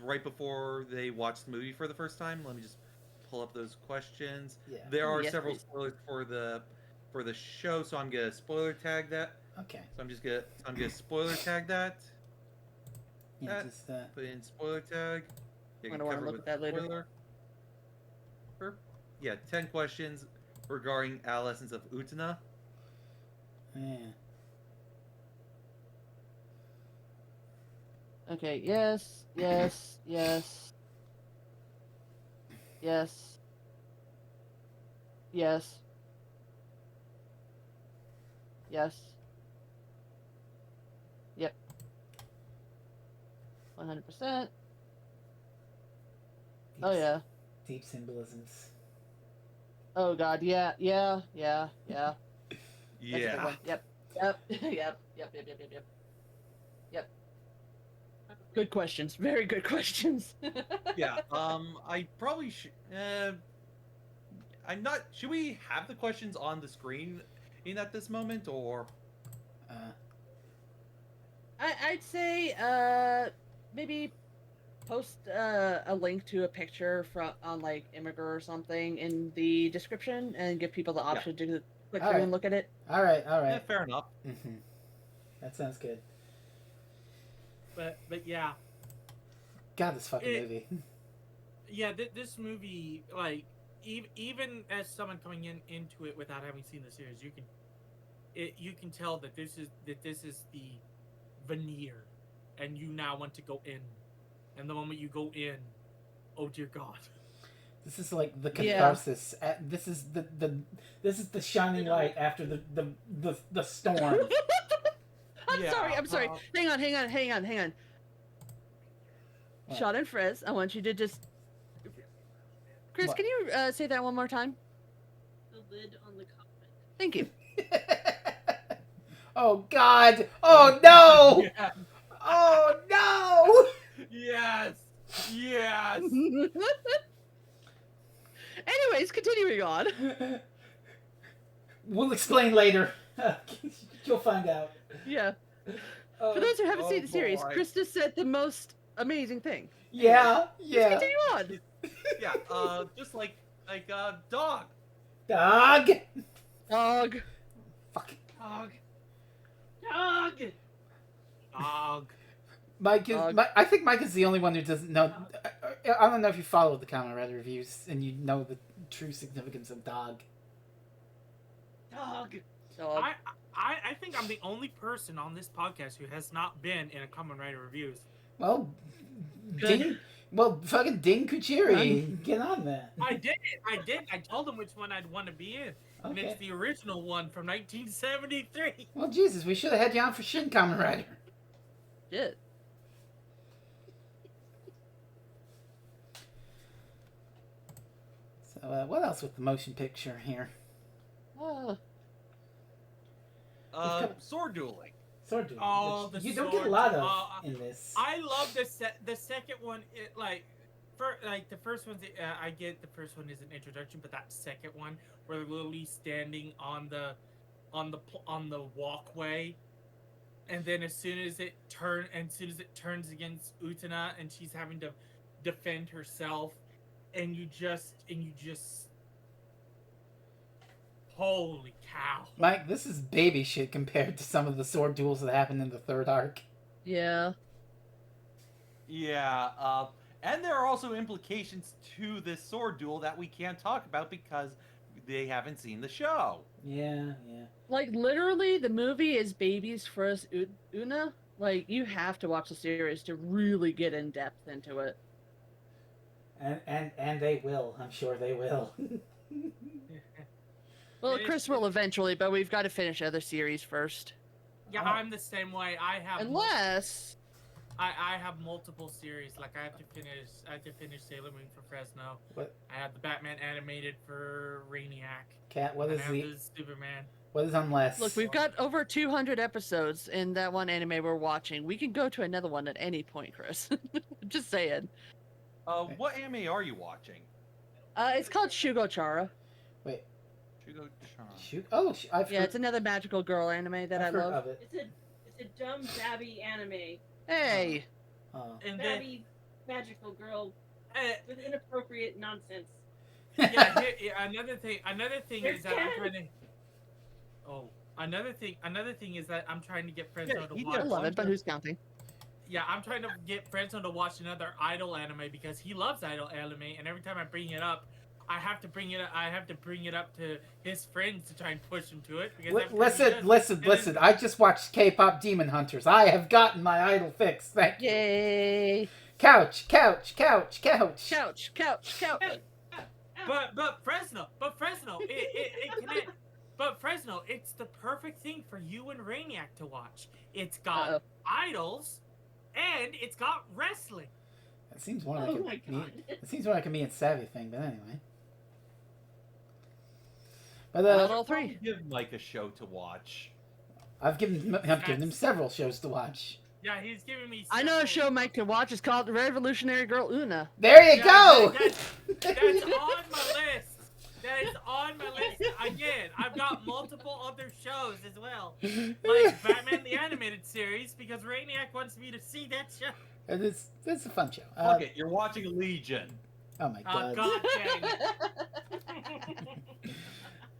right before they watched the movie for the first time. Let me just pull up those questions. Yeah. There are Yes, several please. spoilers for the show, so I'm gonna spoiler tag that. Okay. So I'm gonna spoiler tag that. Yeah, just, Put in spoiler tag. You I can don't wanna cover look with at that later. spoiler. Yeah, 10 questions regarding Adolescence of Utena. Yeah. Okay, yes, yes, yes. Yes. Yes. Yes. Yep. 100%. Oh yeah. Deep symbolisms. Oh god, yeah, yeah, yeah, yeah. That's a good Yeah. one. Yep. Yep. Yep. Yep. Good questions. Very good questions. Yeah. I probably should. I'm not. Should we have the questions on the screen in at this moment, or? Uh, I'd say maybe post a link to a picture from on like Imgur or something in the description and give people the Yeah. option to click All through right. and look at it. all right. Yeah, fair enough. Mm-hmm. That sounds good. But yeah, God, this fucking It- movie. yeah. This movie, like, even as someone coming into it without having seen the series, you can tell that this is the veneer, and you now want to go in, and the moment you go in, oh dear God. This is like the Yeah. catharsis. This is the shining light after the storm. I'm Yeah, sorry. Hang on. What? Sean and Frizz, I want you to just. Chris, What? can you say that one more time? The lid on the coffin. Thank you. Oh God! Oh no! Yeah. Oh no! Yes. Yes. Anyways, continuing on. We'll explain later. You'll find out. Yeah. Oh, For those who haven't oh seen the series, boy. Chris just said the most amazing thing. yeah, Let's yeah. continue on. Yeah. Just like dog. Dog. Dog. Fuck. Dog. Dog. Dog. Mike is. Dog. I think Mike is the only one who doesn't know. I don't know if you follow the Kamen Rider reviews and you know the true significance of dog. Dog. Dog. I think I'm the only person on this podcast who has not been in a Kamen Rider reviews. Well, Good. Ding. Well, fucking Ding Kuchiri, get on that. I did. I told him which one I'd want to be in. And Okay. it's the original one from 1973. Well, Jesus, we should have had you on for Shin Kamen Rider. Shit. So, what else with the motion picture here? Sword dueling. Sword dueling. Oh, which the you don't get a sword lot duel. of in this. I love the second one. It the first one's I get the first one is an introduction, but that second one where they're literally standing on the walkway, and then as soon as it turns against Utena, and she's having to defend herself, and you just holy cow. Mike, this is baby shit compared to some of the sword duels that happened in the third arc. Yeah. Yeah. And there are also implications to this sword duel that we can't talk about because they haven't seen the show. Yeah. Like, literally, the movie is baby's first Una. Like, you have to watch the series to really get in depth into it. And they will. I'm sure they will. Well, Chris will eventually, but we've got to finish other series first. Yeah, Oh. I'm the same way. I have Unless... I have multiple series. Like I have to finish Sailor Moon for Fresno. What? I have the Batman animated for Rainiac. Kat, what And is I have the Superman. what is unless? Look, we've got over 200 episodes in that one anime we're watching. We can go to another one at any point, Chris. Just saying. What anime are you watching? It's called Shugochara. Wait. Shugo-chan. Shoot. Oh, I've Yeah, heard, it's another magical girl anime that I've I heard love. of it. It's a dumb babby anime. Hey! And then Babby magical girl uh, with inappropriate nonsense. another thing is that I'm trying to. Oh, another thing is that I'm trying to get Fresno Yeah, to he watch. I love it, but who's counting? Yeah, I'm trying to get Fresno to watch another Idol anime because he loves Idol anime, and every time I bring it up, I have to bring it up to his friends to try and push him to it. Because Listen. I just watched K-pop Demon Hunters. I have gotten my idol fix. Thank you. Yay! Couch. Couch. But Fresno, Fresno, it's the perfect thing for you and Rainiac to watch. It's got idols, and it's got wrestling. It seems more like me and Savvy thing, but anyway. But all three. Give Mike a show to watch. I've given him several shows to watch. Yeah, he's giving me. I know a show Mike can watch. It's called Revolutionary Girl Una. There you go. That's on my list. That is on my list. Again, I've got multiple other shows as well, like Batman the Animated Series, because Rainiac wants me to see that show. It's a fun show. Okay, you're watching Legion. Oh my god. God dang it.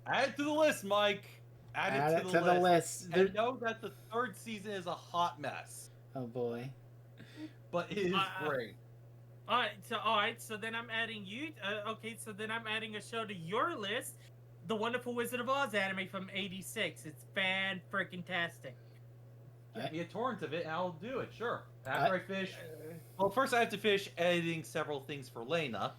Add it to the list, Mike. Add it to the list. And know that the third season is a hot mess. Oh boy. But it is great. All right. So then I'm adding you. So then I'm adding a show to your list, The Wonderful Wizard of Oz anime from '86. It's fan-freaking-tastic. Get me a torrent of it, and I'll do it. Sure. After I fish. Well, first I have to finish editing several things for Lena.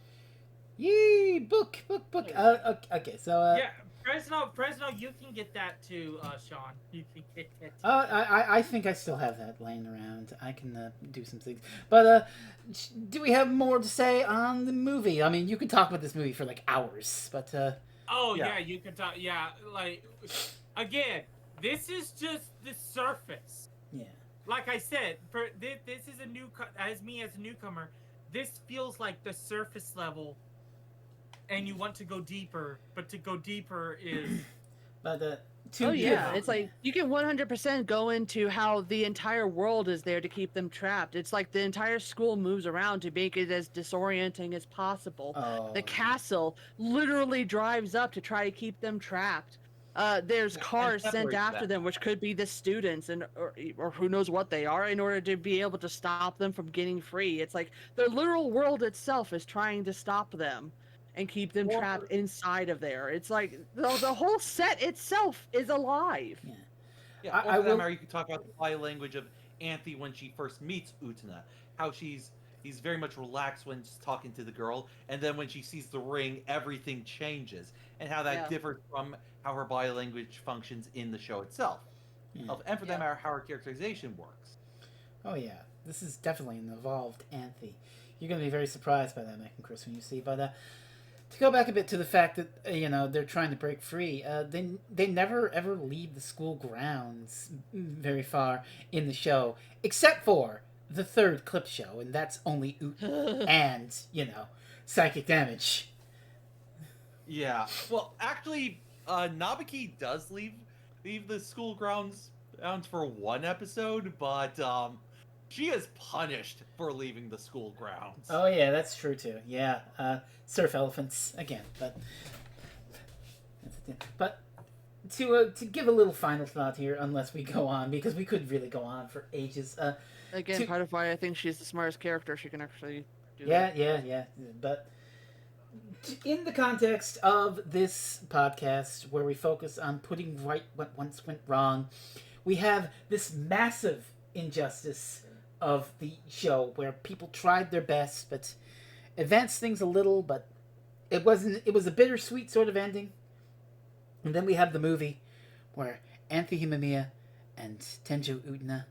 Yee! Book. Okay, so yeah, Fresno, you can get that too, Sean. You can get that. I think I still have that laying around. I can do some things. But do we have more to say on the movie? I mean, you could talk about this movie for like hours, but yeah, you can talk. Yeah, like again, this is just the surface. Yeah. Like I said, for this is as a newcomer, this feels like the surface level. And you want to go deeper, but to go deeper is. But it's like you can 100% go into how the entire world is there to keep them trapped. It's like the entire school moves around to make it as disorienting as possible. Oh. The castle literally drives up to try to keep them trapped. There's cars sent after them, which could be the students or who knows what they are, in order to be able to stop them from getting free. It's like the literal world itself is trying to stop them and keep them trapped inside of there. It's like the whole set itself is alive. Yeah. I will. You can talk about the body language of Anthe when she first meets Utena. How he's very much relaxed when she's talking to the girl, and then when she sees the ring, everything changes, and how that differs from how her body language functions in the show itself. And for that matter, how her characterization works. Oh yeah, this is definitely an evolved Anthe. You're going to be very surprised by that, Mike and Kris, when you see. But to go back a bit to the fact that they're trying to break free, they never ever leave the school grounds very far in the show, except for the third clip show, and that's only Oot and psychic damage. Yeah. Well, actually, Nabiki does leave the school grounds for one episode, but she is punished for leaving the school grounds. Oh yeah, that's true too. Yeah, surf elephants again, but to give a little final thought here, unless we go on, because we could really go on for ages. Again, part of why I think she's the smartest character she can actually do. Yeah. But in the context of this podcast, where we focus on putting right what once went wrong, we have this massive injustice of the show where people tried their best but advanced things a little, but it was a bittersweet sort of ending. And then we have the movie where Anthe Himamiya and Tenjo Utena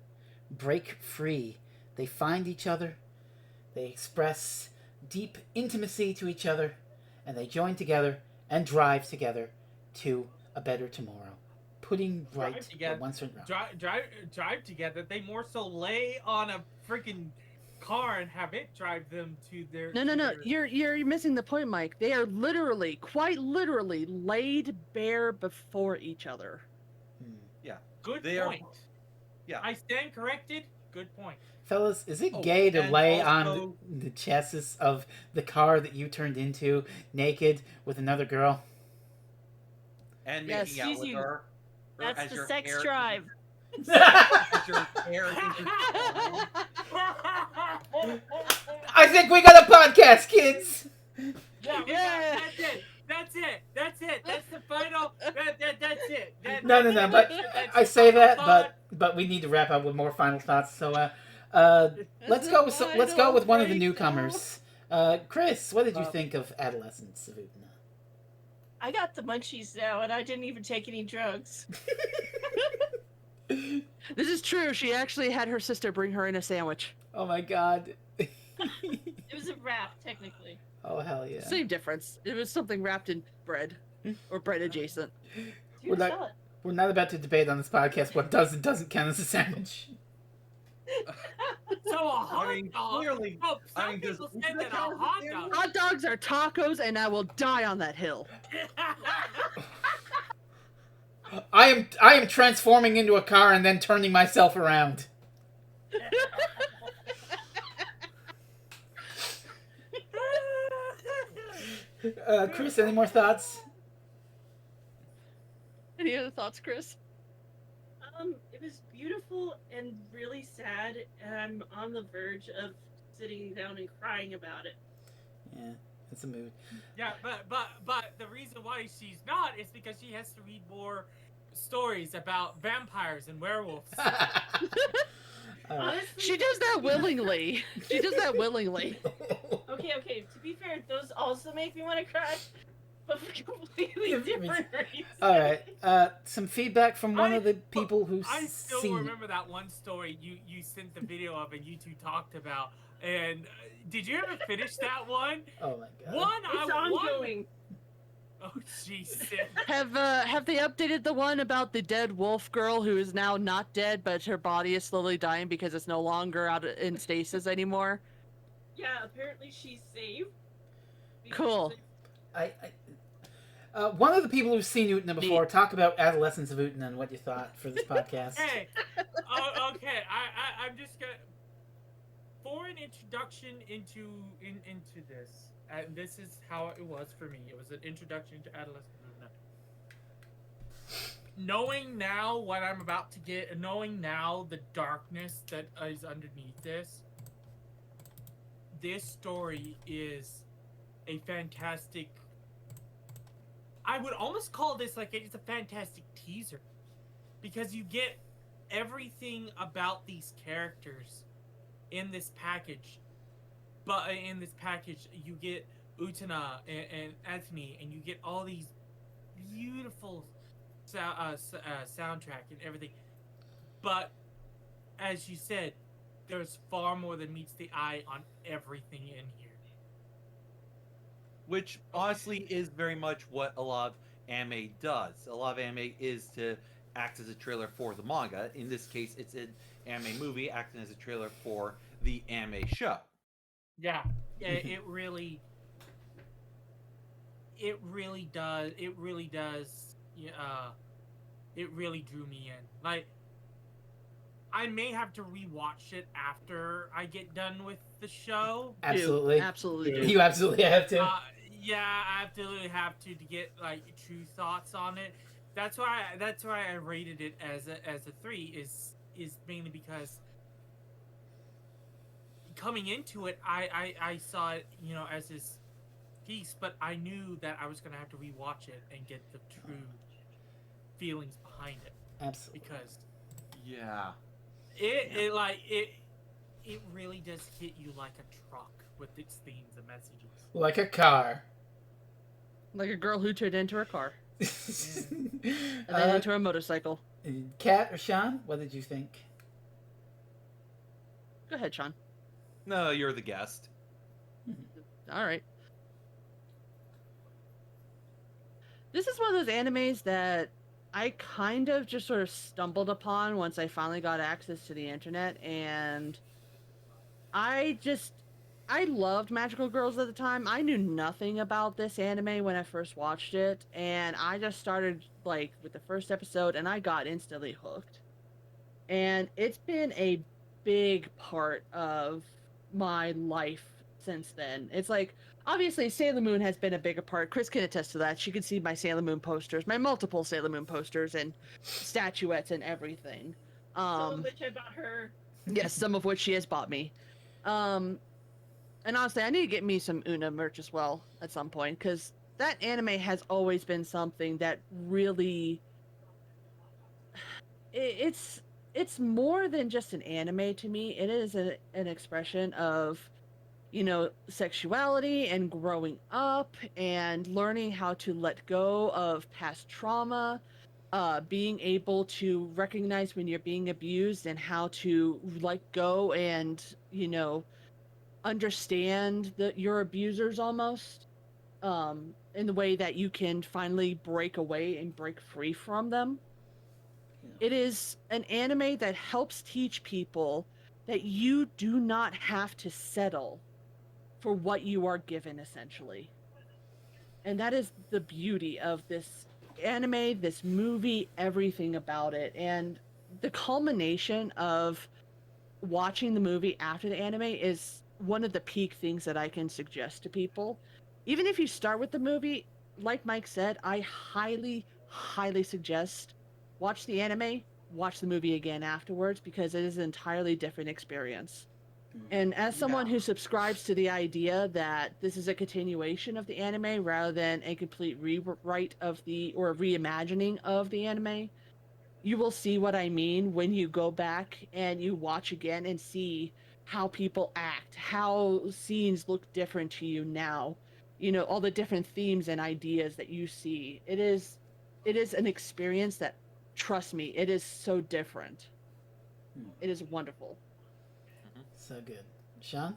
break free. They find each other, they express deep intimacy to each other, and they join together and drive together to a better tomorrow. Putting right what once went wrong. Drive together. They more so lay on a freaking car and have it drive them to their. No. You're missing the point, Mike. They are literally, quite literally, laid bare before each other. Yeah. Good point. Yeah. I stand corrected. Good point. Fellas, is it gay to lay on the chassis of the car that you turned into naked with another girl? And making out with her? That's the sex drive. I think we got a podcast, kids! Yeah, Yeah. that's it. That's the final. That's it. No. But That's I the say final that, thought. but we need to wrap up with more final thoughts. So, That's let's the go with let's go final with one of the breakdown. newcomers. Chris, what did you think of Adolescence of Utena? I got the munchies now, and I didn't even take any drugs. This is true. She actually had her sister bring her in a sandwich. Oh my god. It was a wrap, technically. Oh hell yeah. Same difference. It was something wrapped in bread or bread adjacent. We're not, we're not about to debate on this podcast what does and doesn't count as a sandwich. So a hot dog. clearly. Oh, some I mean, does- people said that a hot dog. Hot dogs are tacos, and I will die on that hill. I am transforming into a car and then turning myself around. Chris, any more thoughts? Any other thoughts, Chris? It was beautiful and really sad, and I'm on the verge of sitting down and crying about it. Yeah, it's a mood. Yeah, but the reason why she's not is because she has to read more stories about vampires and werewolves. Honestly, She does that willingly. She does that willingly. okay. To be fair, those also make me want to cry, but for completely different reasons. All right. Some feedback from one of the people who's I still seen. remember that one story you sent the video of and you two talked about. And did you ever finish that one? Oh my god. It's ongoing. Oh jeez. Have they updated the one about the dead wolf girl who is now not dead, but her body is slowly dying because it's no longer out in stasis anymore? Yeah, apparently she's saved. Cool. One of the people who's seen Utena before, talk about Adolescence of Utena and what you thought for this podcast. Hey, okay. I'm just gonna for an introduction into this, and this is how it was for me. It was an introduction to Adolescence of Utena. Knowing now what I'm about to get, knowing now the darkness that is underneath this story is a fantastic. I would almost call this like it's a fantastic teaser, because you get everything about these characters in this package. But in this package, you get Utena and Anthony, and you get all these beautiful soundtrack and everything. But as you said, there's far more than meets the eye on everything in here. Which honestly is very much what a lot of anime does. A lot of anime is to act as a trailer for the manga. In this case, it's an anime movie acting as a trailer for the anime show. Yeah, it really does. It really does. It really drew me in. Like, I may have to rewatch it after I get done with the show. Absolutely. Absolutely. You absolutely have to. Yeah, I absolutely have to get like true thoughts on it. That's why I rated it as a 3 is mainly because coming into it, I saw it, as this piece, but I knew that I was gonna have to rewatch it and get the true feelings behind it. Absolutely. Because Yeah. it really does hit you like a truck with its themes and messages. Like a car. Like a girl who turned into a car. And And then into a motorcycle. Kat or Sean, what did you think? Go ahead, Sean. No, you're the guest. All right. This is one of those animes that I kind of just sort of stumbled upon once I finally got access to the internet, and I loved Magical Girls at the time. I knew nothing about this anime when I first watched it, and I just started like with the first episode and I got instantly hooked. And it's been a big part of my life since then. It's like, obviously Sailor Moon has been a bigger part. Chris can attest to that. She can see my Sailor Moon posters, my multiple Sailor Moon posters and statuettes and everything. Some of which I bought her. Yes, some of which she has bought me. And honestly, I need to get me some Una merch as well at some point, because that anime has always been something that really it's more than just an anime to me. It is an expression of, sexuality and growing up and learning how to let go of past trauma, being able to recognize when you're being abused and how to let go and, understand your abusers almost, in the way that you can finally break away and break free from them. It is an anime that helps teach people that you do not have to settle for what you are given, essentially. And that is the beauty of this anime, this movie, everything about it. And the culmination of watching the movie after the anime is one of the peak things that I can suggest to people. Even if you start with the movie, like Mike said, I highly, highly suggest watch the anime, watch the movie again afterwards, because it is an entirely different experience. And as someone who subscribes to the idea that this is a continuation of the anime rather than a complete rewrite of or reimagining of the anime, you will see what I mean when you go back and you watch again and see how people act, how scenes look different to you now, all the different themes and ideas that you see. It is an experience that, trust me, it is so different. It is wonderful. So good. Sean?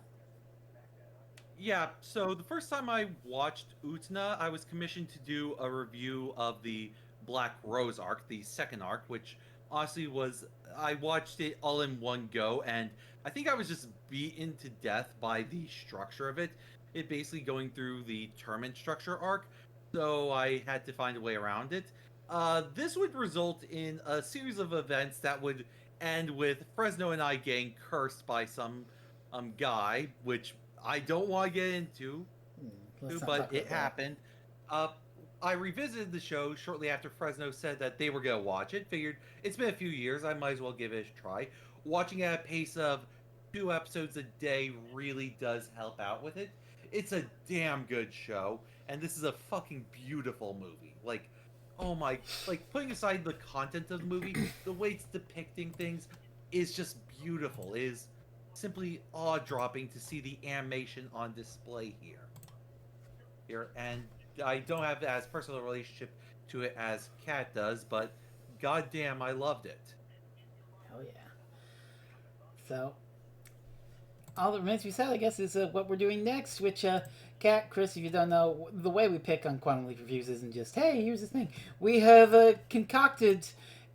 Yeah, so the first time I watched Utena, I was commissioned to do a review of the Black Rose arc, the second arc, which honestly I watched it all in one go, and I think I was just beaten to death by the structure of it. It basically going through the tournament structure arc, so I had to find a way around it. This would result in a series of events that would end with Fresno and I getting cursed by some guy, which I don't want to get into, but it happened. I revisited the show shortly after Fresno said that they were going to watch it. Figured it's been a few years, I might as well give it a try. Watching at a pace of 2 episodes a day really does help out with it. It's a damn good show, and this is a fucking beautiful movie. Like, oh my, like, putting aside the content of the movie, the way it's depicting things is just beautiful. It is simply awe-dropping to see the animation on display here. And I don't have as personal a relationship to it as Kat does, but goddamn, I loved it. Hell yeah. So, all that remains to be said, I guess, is what we're doing next, which, Kat, Kris, if you don't know, the way we pick on Quantum Leap reviews isn't just, hey, here's the thing. We have concocted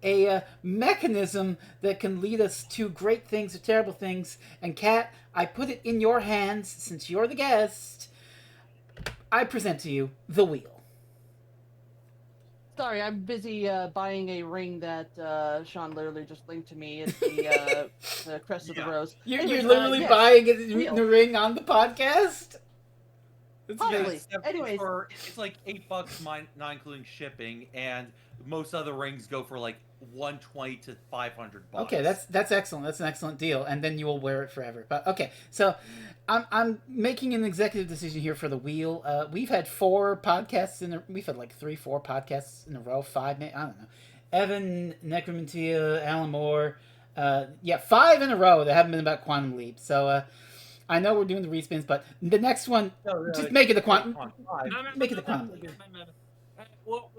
a mechanism that can lead us to great things or terrible things. And Kat, I put it in your hands, since you're the guest. I present to you the wheel. Sorry, I'm busy buying a ring that Sean literally just linked to me. It's the Crest of the Rose. You're Anyways, literally yes. buying the ring on the podcast? Probably. Anyways, it's like $8, not including shipping, and most other rings go for like $120 to $500. Okay, that's excellent. That's an excellent deal, and then you will wear it forever. But okay, so I'm making an executive decision here for the wheel. We've had 4 podcasts we've had like 3-4 podcasts in a row. 5, maybe, I don't know. Evan, Necromantia, Alan Moore. 5 in a row that haven't been about Quantum Leap. So I know we're doing the respins, but the next one, just make it the Quantum. Make it the Quantum Leap. Well,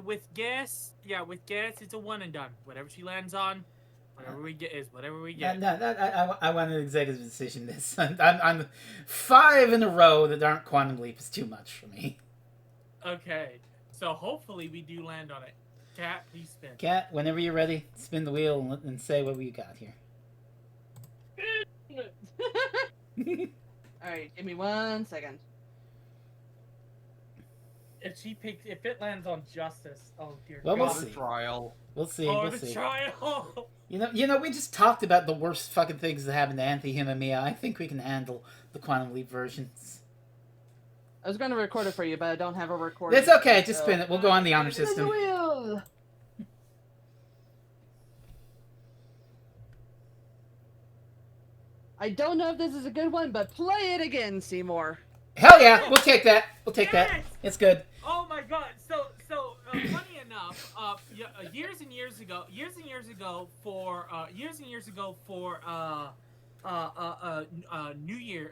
with guess, it's a one and done. Whatever she lands on, whatever we get is whatever we get. I want an executive decision. This I'm 5 in a row that aren't Quantum Leap is too much for me. Okay, so hopefully we do land on it. Kat, please spin. Kat, whenever you're ready, spin the wheel and say what we got here. All right, give me 1 second. If it lands on justice, oh dear well, God. We'll see. Trial. We'll see. Oh, we'll the see. trial. You know, we just talked about the worst fucking things that happened to Anthony, him, and Mia. I think we can handle the Quantum Leap versions. I was going to record it for you, but I don't have a recorder. It's okay. Just spin it. We'll go on the honor system. Wheel. I don't know if this is a good one, but play it again, Seymour. Hell yeah, we'll take that. We'll take that. Yes! It's good. Oh my god! So funny enough, years and years ago, for New Year,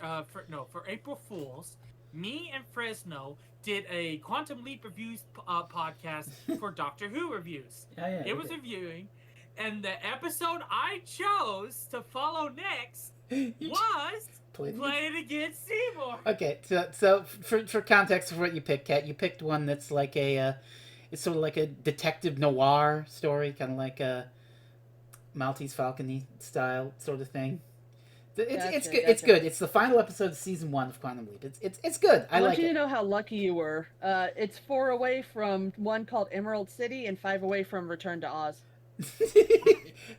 for April Fools, me and Fresno did a Quantum Leap reviews podcast for Doctor Who reviews. Yeah, It was reviewing, and the episode I chose to follow next was Play It Again, Seymour. Okay, so for context of what you picked, Kat, you picked one that's like it's sort of like a detective noir story, kind of like a Maltese Falcon style sort of thing. It's good. It's good. It's the final episode of season 1 of Quantum Leap. It's good. I want like you it. to know how lucky you were. It's 4 away from one called Emerald City and 5 away from Return to Oz.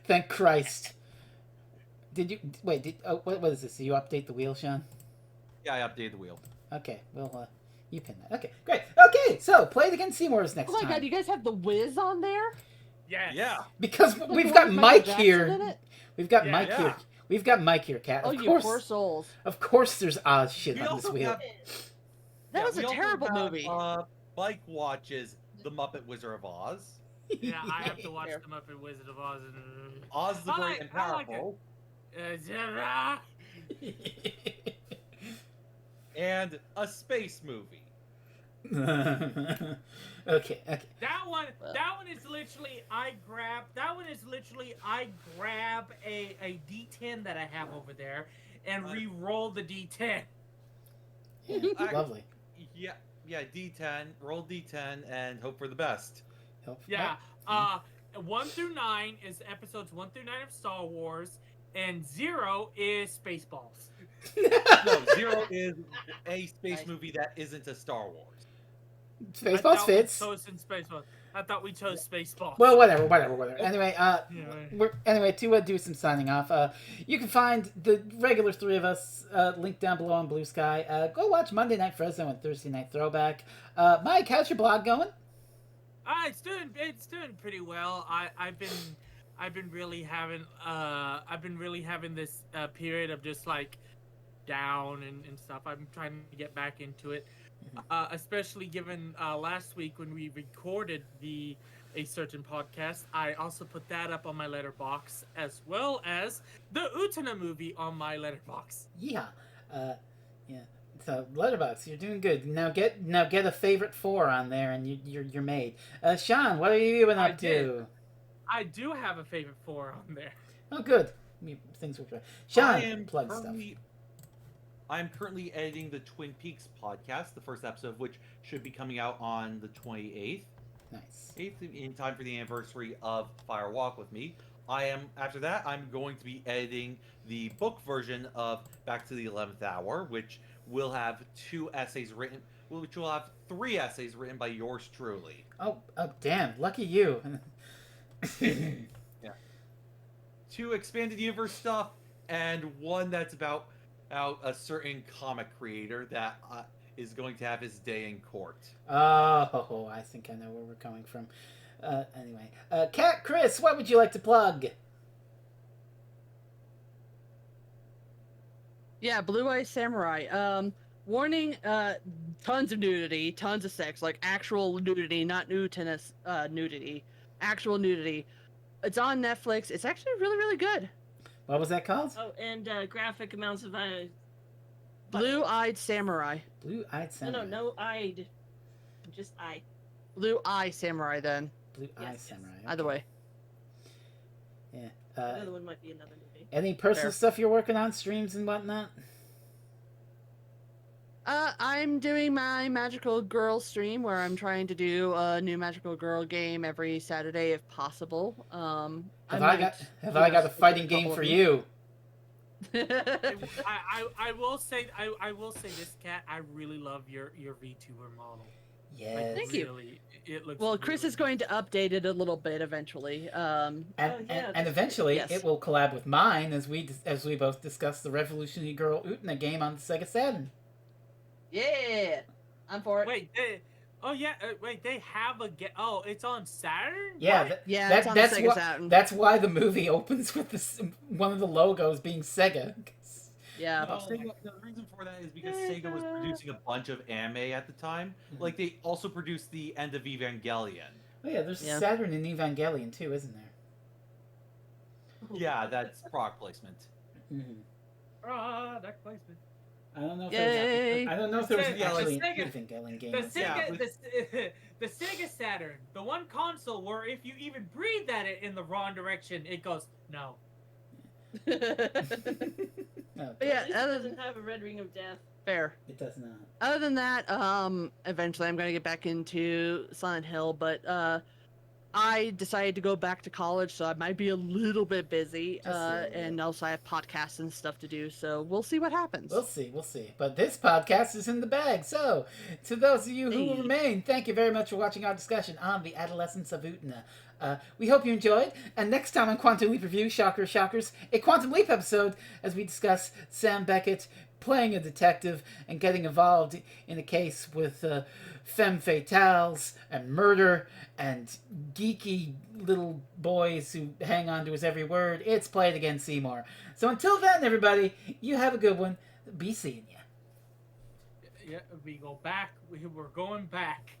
Thank Christ. Did you wait? What is this? Did you update the wheel, Sean? Yeah, I updated the wheel. Okay, well, you pin that. Okay, great. Okay, so Play It Again, Seymour's next Oh my time. god, you guys have the Wiz on there? Yes. Yeah. Because Like we've the got one with Mike Michael here. Jackson in it? We've got Yeah, Mike yeah. here. We've got Mike here, Kat. Oh, Of you course, poor souls. of course, there's Oz shit We on this also wheel. have- That was we a also terrible have, movie. Mike watches The Muppet Wizard of Oz. Yeah, I have to watch Fair. the Muppet Wizard of Oz. Oz the I Great like- and I like it. Powerful. Uh, And a space movie. Okay. That one is literally I grab a D10 that I have over there and re-roll the D10. Yeah, I- lovely. Yeah, D10. Roll D10 and hope for the best. Yeah. 1 through 9 is episodes 1 through 9 of Star Wars, and 0 is Spaceballs. No, 0 is a space movie that isn't a Star Wars. Spaceballs fits. I thought we chose Spaceballs. Well, whatever. Anyway, Yeah. to do some signing off, you can find the regular 3 of us linked down below on Bluesky. Go watch Monday Night Fresno and Thursday Night Throwback. Mike, how's your blog going? It's doing pretty well. I've been really having this period of just like down and stuff. I'm trying to get back into it, especially given last week when we recorded a certain podcast. I also put that up on my letterbox, as well as the Utena movie on my letterbox. Yeah. Yeah. So Letterboxd, you're doing good. Now get a favorite 4 on there, and you're made. Sean, what are you been up to? I do have a favorite 4 on there. Oh, good. Things work right. Sean, plug stuff. I'm currently editing the Twin Peaks podcast, the first episode of which should be coming out on the 28th. Nice. 8th, in time for the anniversary of Fire Walk with Me. After that, I'm going to be editing the book version of Back to the 11th Hour, which will have 3 essays written by yours truly. Oh, damn. Lucky you. Yeah. 2 expanded universe stuff, and 1 that's about a certain comic creator that is going to have his day in court. Oh, I think I know where we're coming from. Anyway. Kat, Kris, what would you like to plug? Yeah, Blue Eye Samurai. Warning, tons of nudity, tons of sex, like actual nudity, not new tennis nudity. Actual nudity. It's on Netflix. It's actually really, really good. What was that called? Oh, and graphic amounts of Blue-Eyed Samurai. Blue-Eyed Samurai. No, eyed. Just eye. Blue-Eye Samurai, then. Blue-Eyed Yes. Samurai. Either way. Yeah. Another one might be another movie. Any personal Fair. stuff you're working on, streams and whatnot? I'm doing my Magical Girl stream where I'm trying to do a new Magical Girl game every Saturday if possible. Have I got a fighting game for you? I will say this, Kat. I really love your VTuber model. Yes. Thank you. Really, it looks. Well, Kris really is going to update it a little bit eventually. And that's eventually Yes. it will collab with mine as we both discuss the Revolutionary Girl Utena game on the Sega Saturn. Yeah, I'm for it. Wait, they have a game. Oh, it's on Saturn. Yeah, What? Yeah, it's on the Sega Saturn. That's why the movie opens with one of the logos being Sega. Yeah. Well, Oh. The reason for that is because Sega was producing a bunch of anime at the time. Like, they also produced the end of Evangelion. Oh yeah, there's Yeah. Saturn in Evangelion too, isn't there? Yeah, that's product placement. Mm-hmm. That placement. I don't know if Yay. I don't know if there was Yeah, like actually an Sega- Evangelion game. The on Sega, Saturn. the Sega Saturn, the one console where if you even breathe at it in the wrong direction, it goes no. Oh, But yeah, At least it doesn't have a red ring of death. fair. it does not. Other than that, eventually I'm gonna get back into Silent Hill, but I decided to go back to college, so I might be a little bit busy. Just a little bit. And also I have podcasts and stuff to do, so we'll see what happens. We'll see. But this podcast is in the bag. So, to those of you who Hey. remain, thank you very much for watching our discussion on the Adolescence of Utena. We hope you enjoyed. And next time on Quantum Leap Review, shockers, a Quantum Leap episode as we discuss Sam Beckett playing a detective and getting involved in a case with femme fatales and murder and geeky little boys who hang on to his every word. It's Play It Again Seymour. So until then, everybody, you have a good one. Be seeing ya. Yeah, we go back. We're going back.